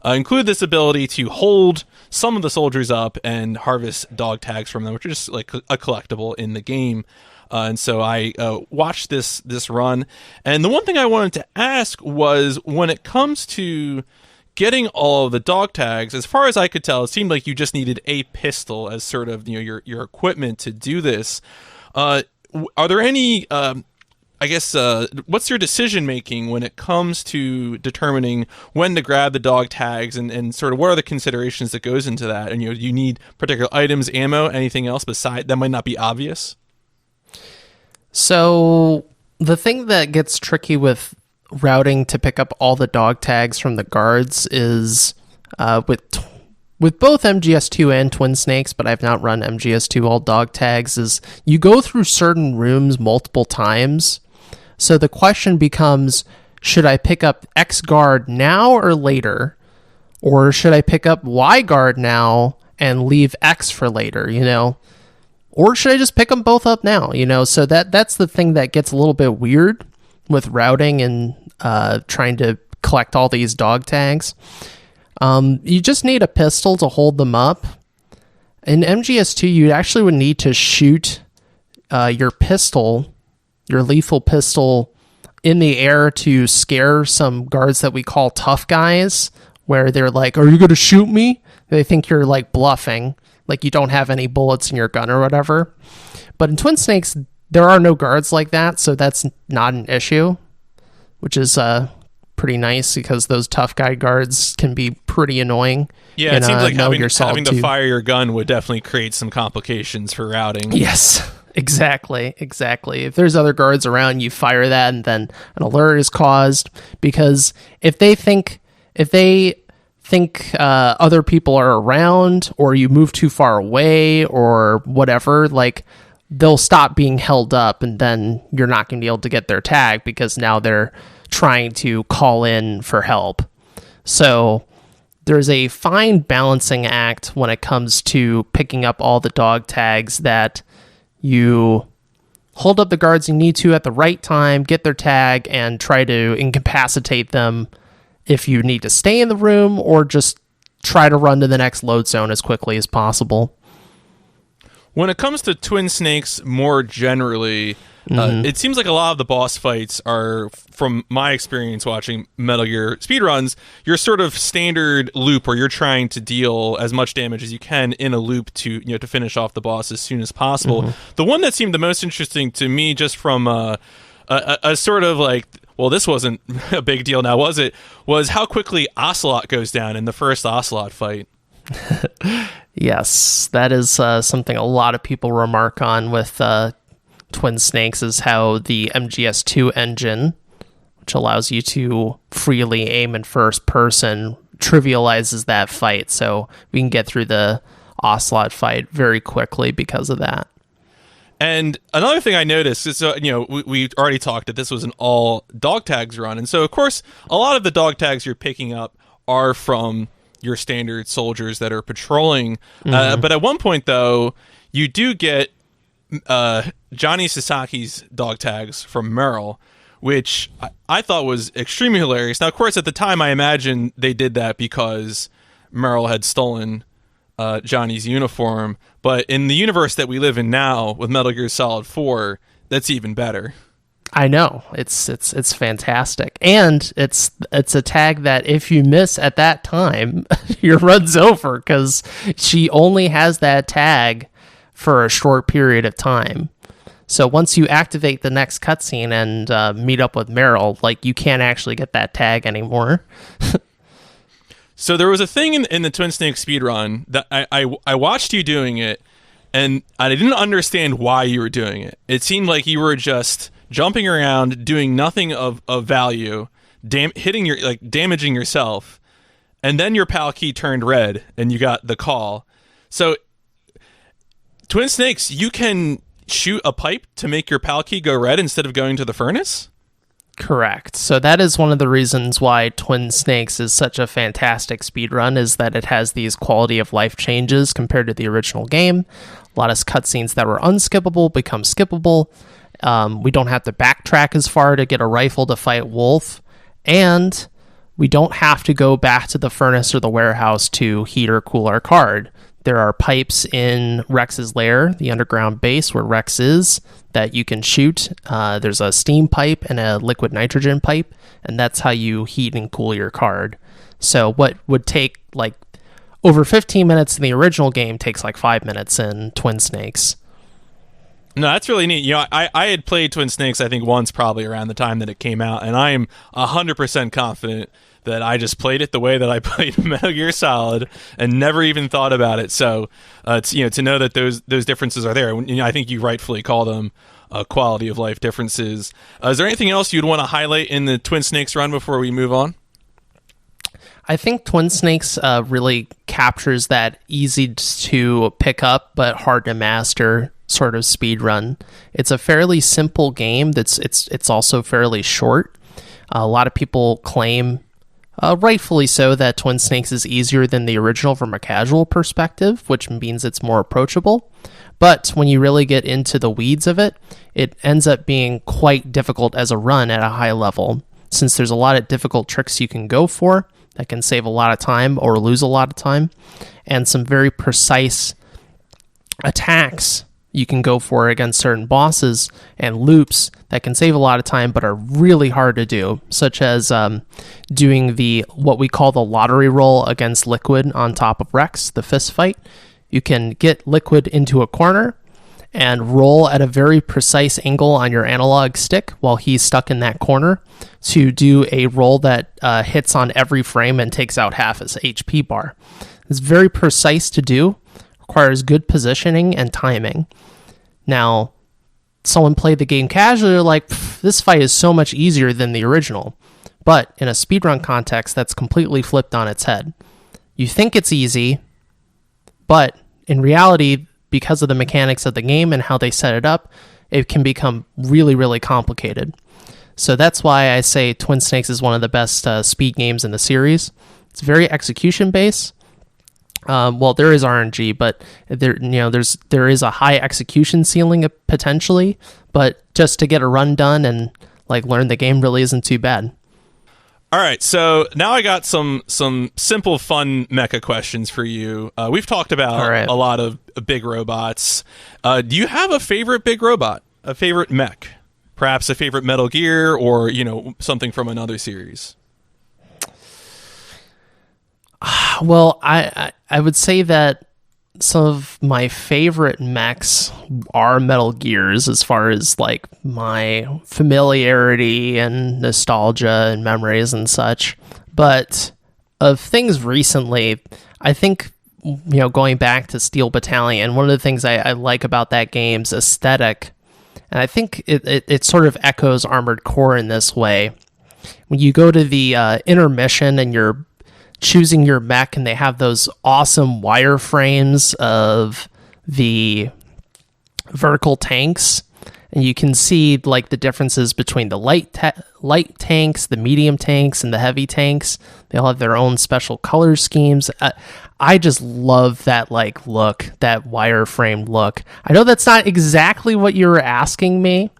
include this ability to hold some of the soldiers up and harvest dog tags from them, which are just like a collectible in the game. And so I watched this run, and the one thing I wanted to ask was, when it comes to getting all of the dog tags, as far as I could tell, it seemed like you just needed a pistol as sort of, you know, your equipment to do this. Are there any, I guess, what's your decision making when it comes to determining when to grab the dog tags, and sort of what are the considerations that goes into that? And, you know, you need particular items, ammo, anything else beside that might not be obvious? So the thing that gets tricky with routing to pick up all the dog tags from the guards is with both MGS2 and Twin Snakes, but I've not run MGS2 all dog tags, is you go through certain rooms multiple times. So the question becomes, should I pick up X guard now or later? Or should I pick up Y guard now and leave X for later, you know? Or should I just pick them both up now, you know? So that's the thing that gets a little bit weird with routing and trying to collect all these dog tags. You just need a pistol to hold them up. In MGS2, you actually would need to shoot your pistol, your lethal pistol, in the air to scare some guards that we call tough guys, where they're like, are you going to shoot me? They think you're like bluffing, like you don't have any bullets in your gun or whatever. But in Twin Snakes, there are no guards like that, so that's not an issue, which is pretty nice, because those tough guy guards can be pretty annoying. Yeah, it seems like having to fire your gun would definitely create some complications for routing. Yes, exactly. If there's other guards around, you fire that, and then an alert is caused, because if they think other people are around, or you move too far away, or whatever, like, they'll stop being held up, and then you're not going to be able to get their tag, because now they're trying to call in for help. So there's a fine balancing act when it comes to picking up all the dog tags, that you hold up the guards you need to at the right time, get their tag, and try to incapacitate them if you need to stay in the room, or just try to run to the next load zone as quickly as possible. When it comes to Twin Snakes more generally, it seems like a lot of the boss fights are, from my experience watching Metal Gear speedruns, your sort of standard loop where you're trying to deal as much damage as you can in a loop to, you know, to finish off the boss as soon as possible. The one that seemed the most interesting to me, just from a sort of like, well, this wasn't a big deal now, was it? Was how quickly Ocelot goes down in the first Ocelot fight. Yes, that is something a lot of people remark on with Twin Snakes, is how the MGS2 engine which allows you to freely aim in first person, trivializes that fight. So we can get through the Ocelot fight very quickly because of that. And another thing I noticed is, we already talked that this was an all dog tags run. And so, of course, a lot of the dog tags you're picking up are from your standard soldiers that are patrolling. But at one point, though, you do get Johnny Sasaki's dog tags from Merrill, which I thought was extremely hilarious. Now, of course, at the time, I imagine they did that because Merrill had stolen Johnny's uniform, but in the universe that we live in now with Metal Gear Solid 4, that's even better. I know, it's fantastic, and it's a tag that if you miss at that time, your run's over because she only has that tag for a short period of time. So once you activate the next cutscene and meet up with Meryl, like, you can't actually get that tag anymore. So there was a thing in the Twin Snakes speedrun that I watched you doing it, and I didn't understand why you were doing it. It seemed like you were just jumping around, doing nothing of value, damaging yourself, and then your PAL key turned red, and you got the call. So Twin Snakes, you can shoot a pipe to make your PAL key go red instead of going to the furnace? Correct. So that is one of the reasons why Twin Snakes is such a fantastic speedrun, is that it has these quality of life changes compared to the original game. A lot of cutscenes that were unskippable become skippable. We don't have to backtrack as far to get a rifle to fight Wolf, and we don't have to go back to the furnace or the warehouse to heat or cool our card. There are pipes in Rex's lair, the underground base where Rex is, that you can shoot. There's a steam pipe and a liquid nitrogen pipe, and that's how you heat and cool your card. So what would take like over 15 minutes in the original game takes like 5 minutes in Twin Snakes. No, that's really neat. You know, I had played Twin Snakes, I think, once probably around the time that it came out, and I am 100% confident that I just played it the way that I played Metal Gear Solid and never even thought about it. So, to know that those differences are there, I think you rightfully call them quality of life differences. Is there anything else you'd want to highlight in the Twin Snakes run before we move on? I think Twin Snakes really captures that easy to pick up but hard to master sort of speed run. It's a fairly simple game. It's also fairly short. A lot of people claim, rightfully so, that Twin Snakes is easier than the original from a casual perspective, which means it's more approachable. But when you really get into the weeds of it, it ends up being quite difficult as a run at a high level, since there's a lot of difficult tricks you can go for that can save a lot of time or lose a lot of time, and some very precise attacks you can go for against certain bosses and loops that can save a lot of time but are really hard to do, such as doing what we call the lottery roll against Liquid on top of Rex, the fist fight. You can get Liquid into a corner and roll at a very precise angle on your analog stick while he's stuck in that corner to do a roll that hits on every frame and takes out half his HP bar. It's very precise to do, requires good positioning and timing. Now, someone played the game casually, they're like, this fight is so much easier than the original. But in a speedrun context, that's completely flipped on its head. You think it's easy, but in reality, because of the mechanics of the game and how they set it up, it can become really, really complicated. So that's why I say Twin Snakes is one of the best speed games in the series. It's very execution-based. Well, there is RNG, but there is a high execution ceiling potentially, but just to get a run done and learn the game really isn't too bad. All right, so now I got some simple, fun mecha questions for you. We've talked about a lot of big robots. Do you have a favorite big robot, a favorite mech, perhaps a favorite Metal Gear, or something from another series? Well, I would say that some of my favorite mechs are Metal Gears as far as my familiarity and nostalgia and memories and such. But of things recently, I think, going back to Steel Battalion, one of the things I like about that game's aesthetic, and I think it sort of echoes Armored Core in this way, when you go to the intermission and you're choosing your mech, and they have those awesome wireframes of the vertical tanks, and you can see like the differences between the light tanks, the medium tanks, and the heavy tanks. They all have their own special color schemes. I just love that like look, that wireframe look. I know that's not exactly what you were asking me,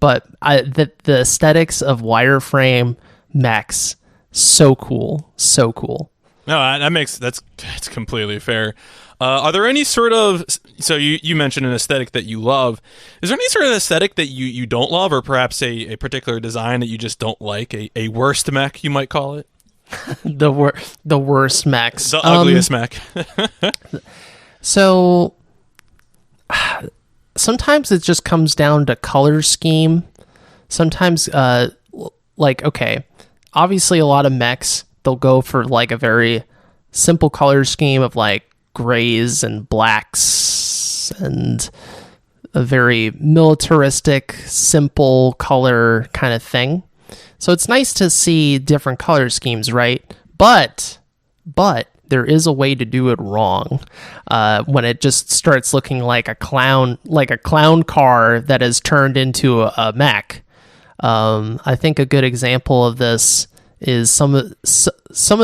but the aesthetics of wireframe mechs, so cool, so cool. No, that's completely fair. Are there any sort of, so you mentioned an aesthetic that you love. Is there any sort of aesthetic that you don't love, or perhaps a particular design that you just don't like? A worst mech, you might call it? The worst mechs. The ugliest mech. So sometimes it just comes down to color scheme. Sometimes, like, okay, obviously a lot of mechs, they'll go for like a very simple color scheme of like grays and blacks and a very militaristic, simple color kind of thing. So it's nice to see different color schemes, right? But there is a way to do it wrong. When it just starts looking like a clown car that is turned into a mech. I think a good example of this is some of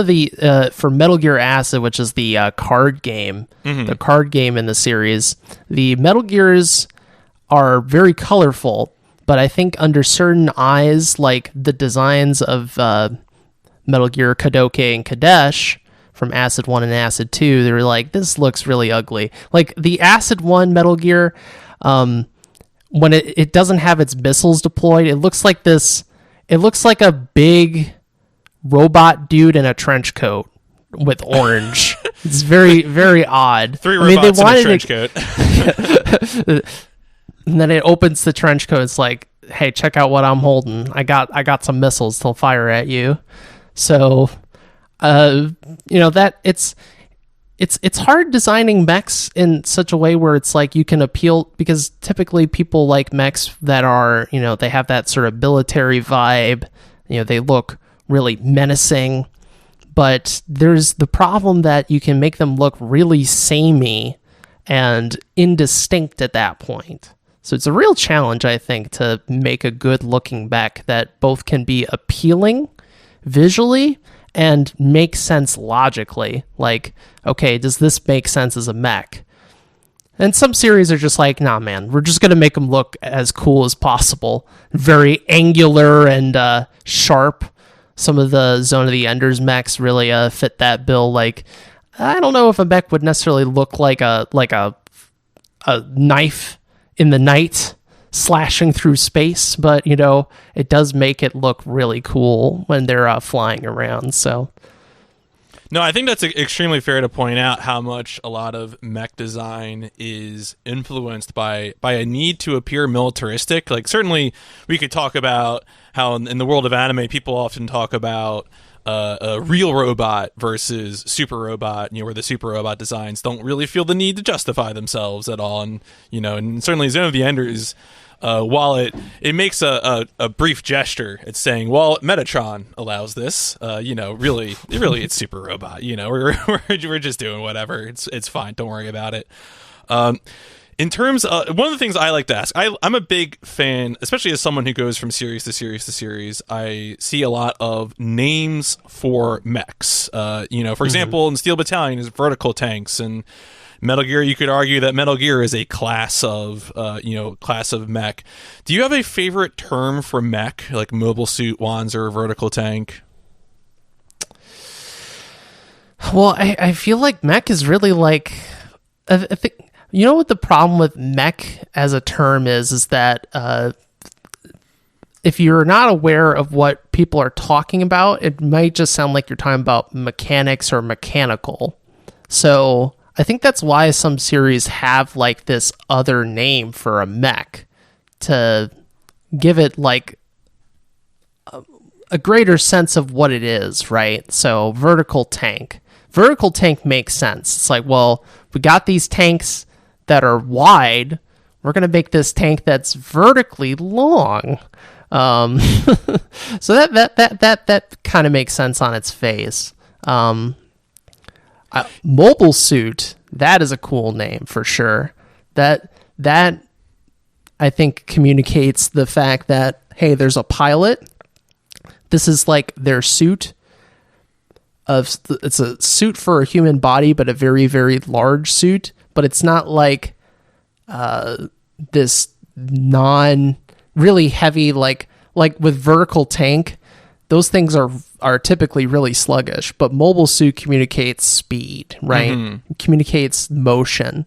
the for Metal Gear Acid, which is the card game, the card game in the series. The Metal Gears are very colorful, but I think under certain eyes, like the designs of Metal Gear Kadoke and Kadesh from Acid 1 and Acid 2, they were like, this looks really ugly. Like the Acid 1 Metal Gear, when it doesn't have its missiles deployed, it looks like this. It looks like a big robot dude in a trench coat with orange. It's very, very odd. Three robots in a trench coat. And then it opens the trench coat. It's like, hey, check out what I'm holding. I got some missiles to fire at you. So, that it's hard designing mechs in such a way where it's like you can appeal, because typically people like mechs that are, they have that sort of military vibe. They look really menacing, but there's the problem that you can make them look really samey and indistinct at that point. So it's a real challenge, I think, to make a good looking mech that both can be appealing visually and make sense logically. Like, okay, does this make sense as a mech? And some series are just like, nah, man, we're just going to make them look as cool as possible. Very angular and sharp. Some of the Zone of the Enders mechs really fit that bill. Like, I don't know if a mech would necessarily look like a knife in the night slashing through space, but it does make it look really cool when they're flying around. So, no, I think that's extremely fair to point out how much a lot of mech design is influenced by a need to appear militaristic. Like, certainly we could talk about how in the world of anime, people often talk about a real robot versus super robot, where the super robot designs don't really feel the need to justify themselves at all. And, and certainly Zone of the Enders, while it makes a brief gesture, it's saying, well, Metatron allows this, really it's super robot, we're just doing whatever. It's fine. Don't worry about it. In terms of, one of the things I like to ask, I'm a big fan, especially as someone who goes from series to series to series. I see a lot of names for mechs. For example, in Steel Battalion is vertical tanks, and Metal Gear, you could argue that Metal Gear is a class of mech. Do you have a favorite term for mech, like mobile suit, Wanzer, vertical tank? Well, I feel like mech is really like, I think, what the problem with mech as a term is that if you're not aware of what people are talking about, it might just sound like you're talking about mechanics or mechanical. So I think that's why some series have like this other name for a mech to give it like a greater sense of what it is, right? So vertical tank makes sense. It's like, well, we got these tanks that are wide. We're going to make this tank that's vertically long. So that kind of makes sense on its face. Mobile Suit, that is a cool name for sure. That I think communicates the fact that, hey, there's a pilot. This is like their suit. It's a suit for a human body, but a very, very large suit. But it's not like this really heavy, like with vertical tank. Those things are typically really sluggish, but Mobile Suit communicates speed, right? Mm-hmm. It communicates motion.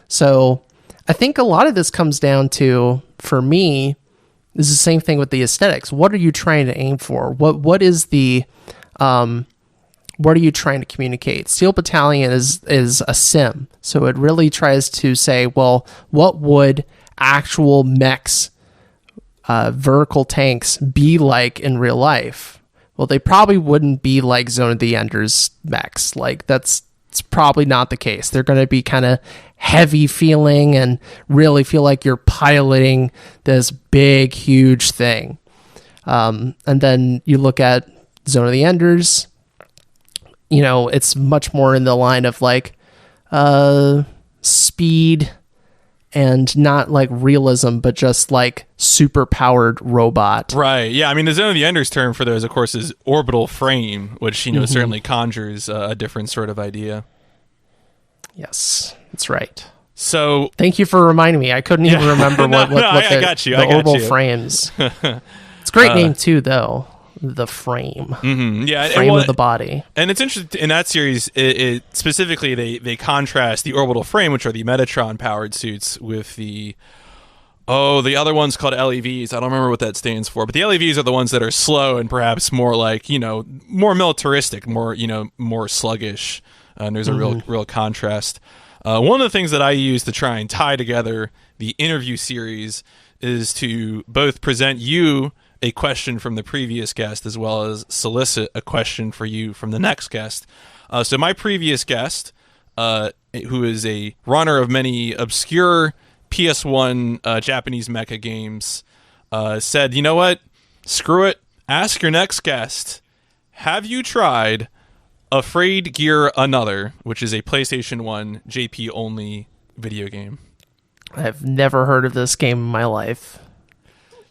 So I think a lot of this comes down to, for me, this is the same thing with the aesthetics. What are you trying to aim for? What is the what are you trying to communicate? Steel Battalion is a sim, so it really tries to say, well, what would actual mechs, vertical tanks, be like in real life? Well, they probably wouldn't be like Zone of the Enders mechs. Like it's probably not the case. They're going to be kind of heavy feeling and really feel like you're piloting this big, huge thing. And then you look at Zone of the Enders, it's much more in the line of like speed and not like realism, but just like super powered robot. Right. Yeah. I mean, the Zone of the Enders term for those, of course, is orbital frame, which, certainly conjures a different sort of idea. Yes, that's right. So thank you for reminding me. I couldn't even remember what I got you. The orbital frames. It's a great name too, though. The frame. Mm-hmm. Yeah, frame of the body. And it's interesting in that series. It specifically they contrast the orbital frame, which are the Metatron powered suits, with the other one's called LEVs. I don't remember what that stands for, but the LEVs are the ones that are slow and perhaps more like more militaristic, more sluggish. And there's a real contrast. One of the things that I use to try and tie together the interview series is to both present you a question from the previous guest as well as solicit a question for you from the next guest. So my previous guest, who is a runner of many obscure PS1 Japanese mecha games, said, you know what? Screw it. Ask your next guest, have you tried Afraid Gear Another, which is a PlayStation 1 JP only video game? I've never heard of this game in my life.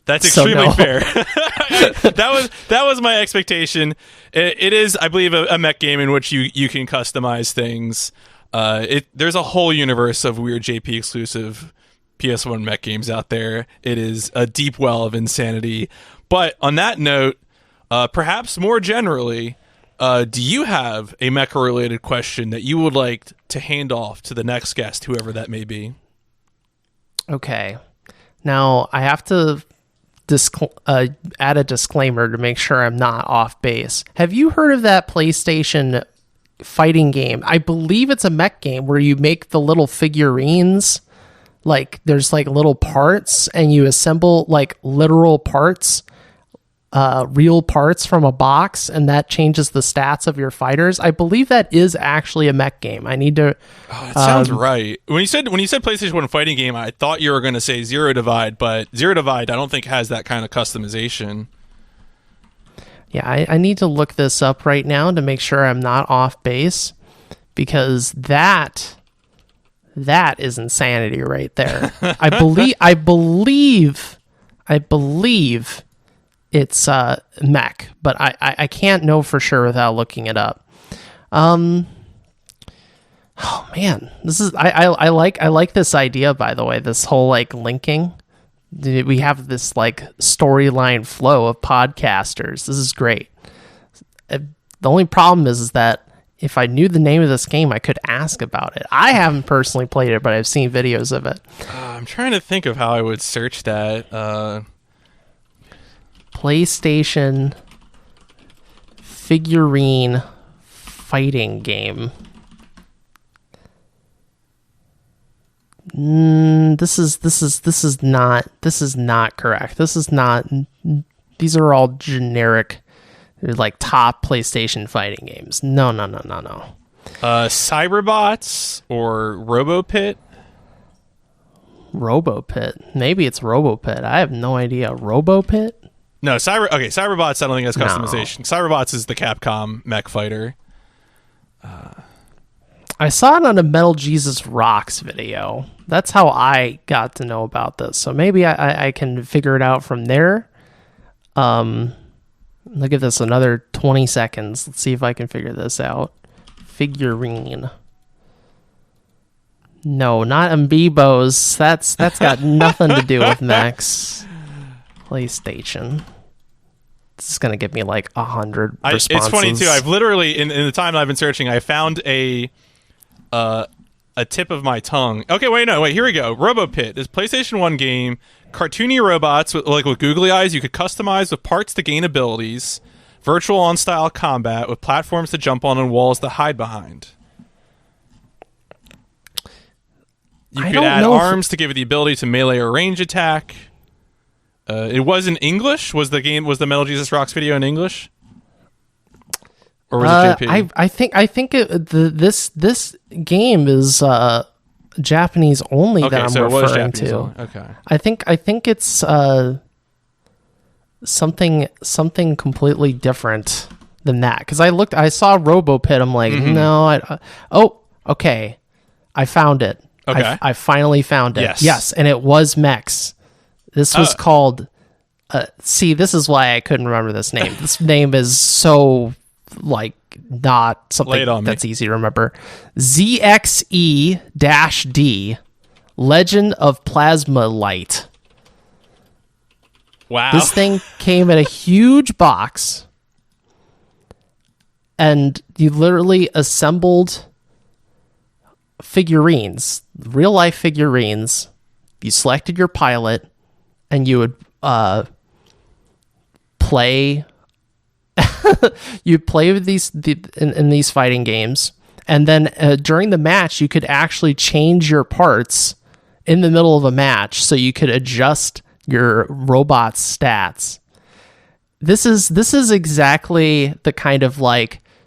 That's extremely fair. That was my expectation. It is, I believe, a mech game in which you can customize things. There's a whole universe of weird JP exclusive PS1 mech games out there. It is a deep well of insanity. But on that note, perhaps more generally, do you have a mecha related question that you would like to hand off to the next guest, whoever that may be? Okay. Now I have to add a disclaimer to make sure I'm not off base. Have you heard of that PlayStation fighting game? I believe it's a mech game where you make the little figurines. Like there's like little parts and you assemble like literal parts, real parts from a box, and that changes the stats of your fighters. I believe that is actually a mech game. I need to. Oh, that sounds right. When you said PlayStation 1 fighting game, I thought you were going to say Zero Divide, but Zero Divide I don't think has that kind of customization. Yeah, I need to look this up right now to make sure I'm not off base, because that is insanity right there. I believe it's mech, but I can't know for sure without looking it up. Oh man, this is I like this idea, by the way. This whole like linking. We have this like storyline flow of podcasters. This is great. The only problem is that if I knew the name of this game, I could ask about it. I haven't personally played it, but I've seen videos of it. I'm trying to think of how I would search that. PlayStation figurine fighting game. This is not correct. These are all generic, like top PlayStation fighting games. No. Cyberbots or RoboPit? RoboPit. Maybe it's RoboPit. I have no idea. RoboPit? No, Cyberbots I don't think has No. customization. Cyberbots is the Capcom mech fighter. I saw it on a Metal Jesus Rocks video. That's how I got to know about this. So maybe I can figure it out from there. I'll give this another 20 seconds. Let's see if I can figure this out. Figurine. No, not Amiibos. That's got nothing to do with mechs. PlayStation. This is gonna give me like 100 responses. It's funny too. I've literally in the time I've been searching, I found a tip of my tongue. Okay, wait, here we go. RoboPit, this PlayStation 1 game, cartoony robots with googly eyes you could customize with parts to gain abilities, virtual on-style combat with platforms to jump on and walls to hide behind. You could add arms to give it the ability to melee or range attack. It was in English. Was the Metal Jesus Rocks video in English? Or was it JP? I think this game is Japanese only Okay, that I'm so it was referring Japanese to. only. Okay. I think it's something completely different than that, because I saw RoboPit. I'm like, no, okay, I found it. Okay. I finally found it. Yes, and it was mechs. This was called. See, this is why I couldn't remember this name. This name is so not something that's easy to remember. ZXE-D, Legend of Plasmatlite. Wow. This thing came in a huge box, and you literally assembled figurines, real life figurines. You selected your pilot, and you would play. You'd play with in these fighting games, and then during the match, you could actually change your parts in the middle of a match, so you could adjust your robot's stats. This is exactly the kind of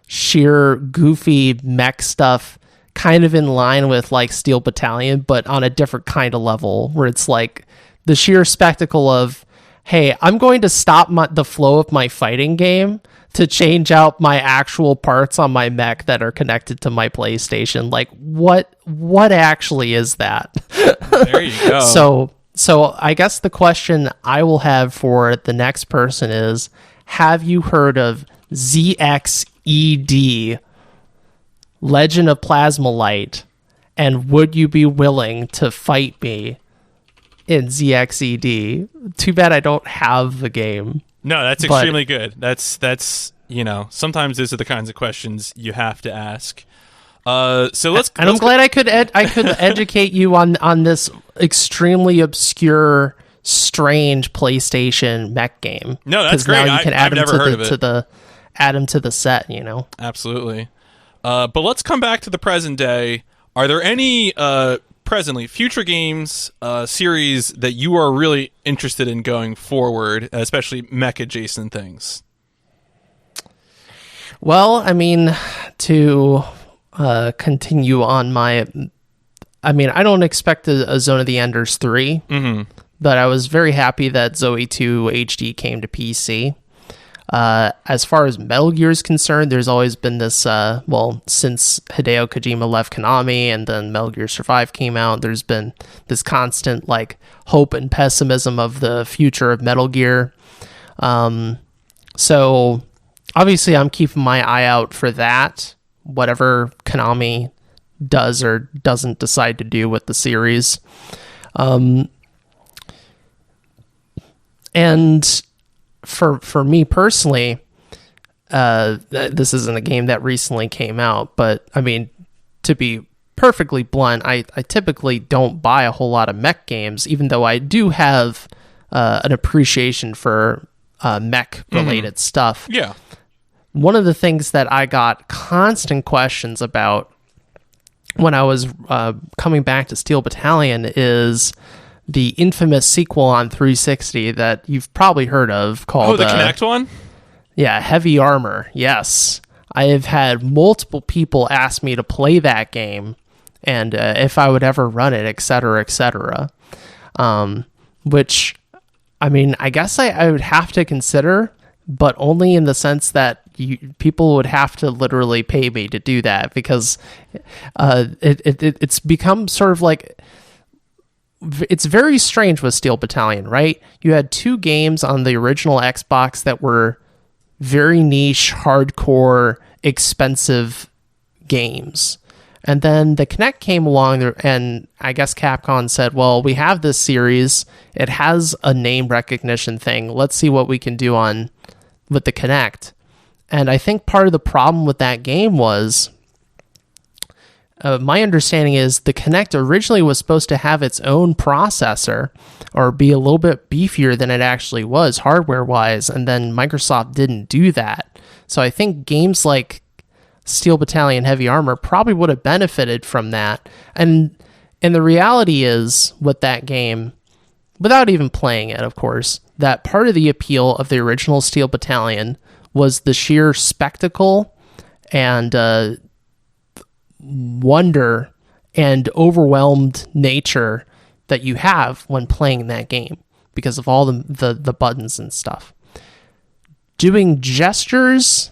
sheer goofy mech stuff, kind of in line with Steel Battalion, but on a different kind of level, where it's the sheer spectacle of, hey, I'm going to stop the flow of my fighting game to change out my actual parts on my mech that are connected to my PlayStation. What actually is that? There you go. So I guess the question I will have for the next person is, have you heard of ZXE-D, Legend of Plasmatlite, and would you be willing to fight me in ZXE-D? Too bad I don't have the game. No, that's extremely good. That's sometimes those are the kinds of questions you have to ask. So I'm glad I could educate you on this extremely obscure, strange PlayStation mech game. No, that's great. Now you can add I've never heard of it. Add them to the set. Absolutely. But let's come back to the present day. Are there any future games series that you are really interested in going forward, especially mech adjacent things? Well, I mean, to continue on I don't expect a Zone of the Enders 3, but I was very happy that Zoe 2 HD came to PC. As far as Metal Gear is concerned, there's always been this, since Hideo Kojima left Konami and then Metal Gear Survive came out, there's been this constant hope and pessimism of the future of Metal Gear. So obviously I'm keeping my eye out for that, whatever Konami does or doesn't decide to do with the series. And for me personally, this isn't a game that recently came out, but I mean, to be perfectly blunt, I typically don't buy a whole lot of mech games, even though I do have an appreciation for mech related stuff. Yeah. One of the things that I got constant questions about when I was coming back to Steel Battalion is the infamous sequel on 360 that you've probably heard of called... the Kinect one? Yeah, Heavy Armor. Yes. I have had multiple people ask me to play that game and if I would ever run it, etc., etc. Which I mean, I guess I would have to consider, but only in the sense that people would have to literally pay me to do that, because it's become sort of like, it's very strange with Steel Battalion, right? You had 2 games on the original Xbox that were very niche, hardcore, expensive games. And then the Kinect came along, and I guess Capcom said, well, we have this series. It has a name recognition thing. Let's see what we can do with the Kinect. And I think part of the problem with that game was, my understanding is the Kinect originally was supposed to have its own processor, or be a little bit beefier than it actually was hardware-wise, and then Microsoft didn't do that. So I think games like Steel Battalion Heavy Armor probably would have benefited from that. And the reality is, with that game, without even playing it, of course, that part of the appeal of the original Steel Battalion was the sheer spectacle and wonder and overwhelmed nature that you have when playing that game, because of all the buttons and stuff. Doing gestures,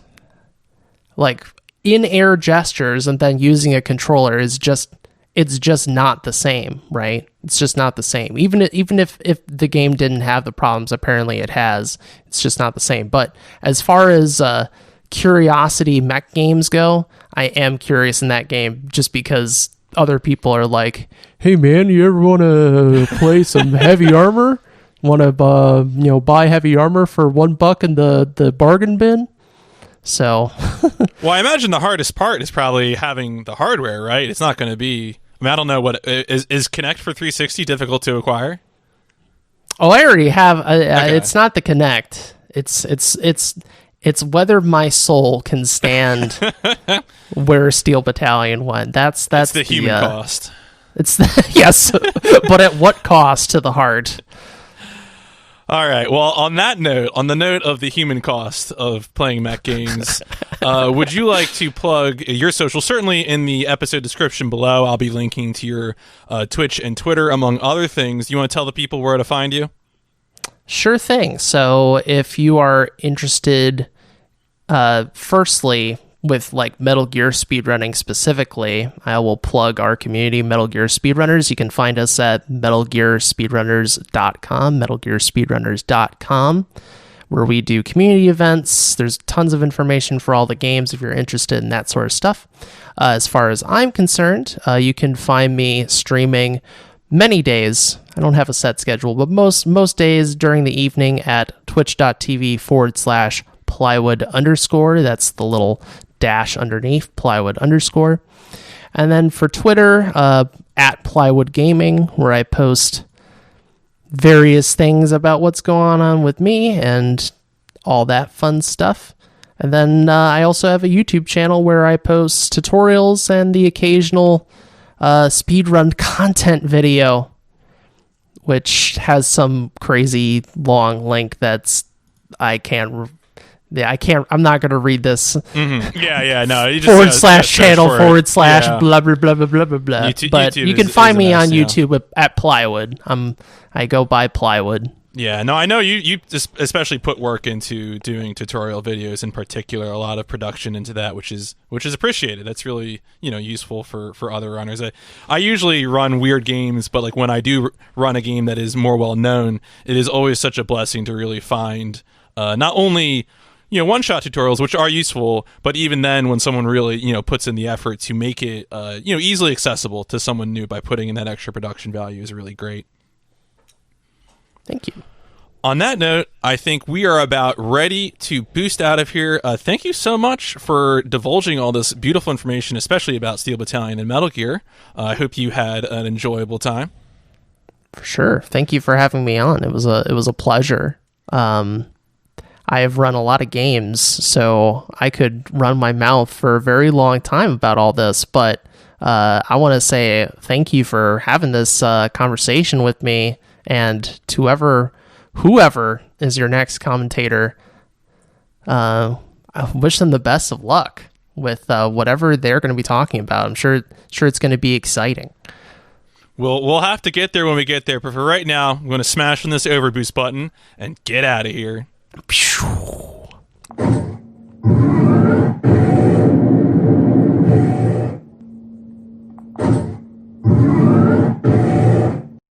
like in-air gestures, and then using a controller it's just not the same, right? It's just not the same. Even if the game didn't have the problems apparently it has, it's just not the same. But as far as curiosity mech games go, I am curious in that game, just because other people are like, hey man, you ever want to play some Heavy Armor? Want to buy Heavy Armor for $1 in the bargain bin? So well, I imagine the hardest part is probably having the hardware, right? It's not going to be, I mean, I don't know what is Kinect for 360 difficult to acquire? Oh, I already have. Okay. It's not the Kinect. It's whether my soul can stand where Steel Battalion went. That's the human cost. It's yes, but at what cost to the heart? All right. Well, on that note, on the note of the human cost of playing mech games, would you like to plug your social? Certainly in the episode description below, I'll be linking to your Twitch and Twitter, among other things. You want to tell the people where to find you? Sure thing. So if you are interested, firstly, with like Metal Gear speedrunning specifically, I will plug our community, Metal Gear Speedrunners. You can find us at metalgearspeedrunners.com, metalgearspeedrunners.com, where we do community events. There's tons of information for all the games if you're interested in that sort of stuff. As far as I'm concerned, you can find me streaming many days. I don't have a set schedule, but most days during the evening at twitch.tv/Plywood_. That's the little dash underneath, Plywood_. And then for Twitter, at Plywood Gaming, where I post various things about what's going on with me and all that fun stuff. And then I also have a YouTube channel where I post tutorials and the occasional speedrun content video, which has some crazy long link that's I'm not going to read this. Mm-hmm. Yeah, no. You just /channel / blah, blah, blah, blah, blah, blah, blah. But YouTube you can find me on YouTube at Plywood. I go by Plywood. Yeah, no, I know you especially put work into doing tutorial videos in particular, a lot of production into that, which is appreciated. That's really, useful for other runners. I usually run weird games, but like when I do run a game that is more well known, it is always such a blessing to really find not only one-shot tutorials, which are useful, but even then when someone really puts in the effort to make it easily accessible to someone new by putting in that extra production value is really great. Thank you. On that note, I think we are about ready to boost out of here. Thank you so much for divulging all this beautiful information, especially about Steel Battalion and Metal Gear. I hope you had an enjoyable time. For sure. Thank you for having me on. It was a pleasure. I have run a lot of games, so I could run my mouth for a very long time about all this, but I want to say thank you for having this conversation with me. And to whoever is your next commentator, I wish them the best of luck with whatever they're going to be talking about. I'm sure it's going to be exciting. We'll have to get there when we get there, but for right now, I'm going to smash on this overboost button and get out of here.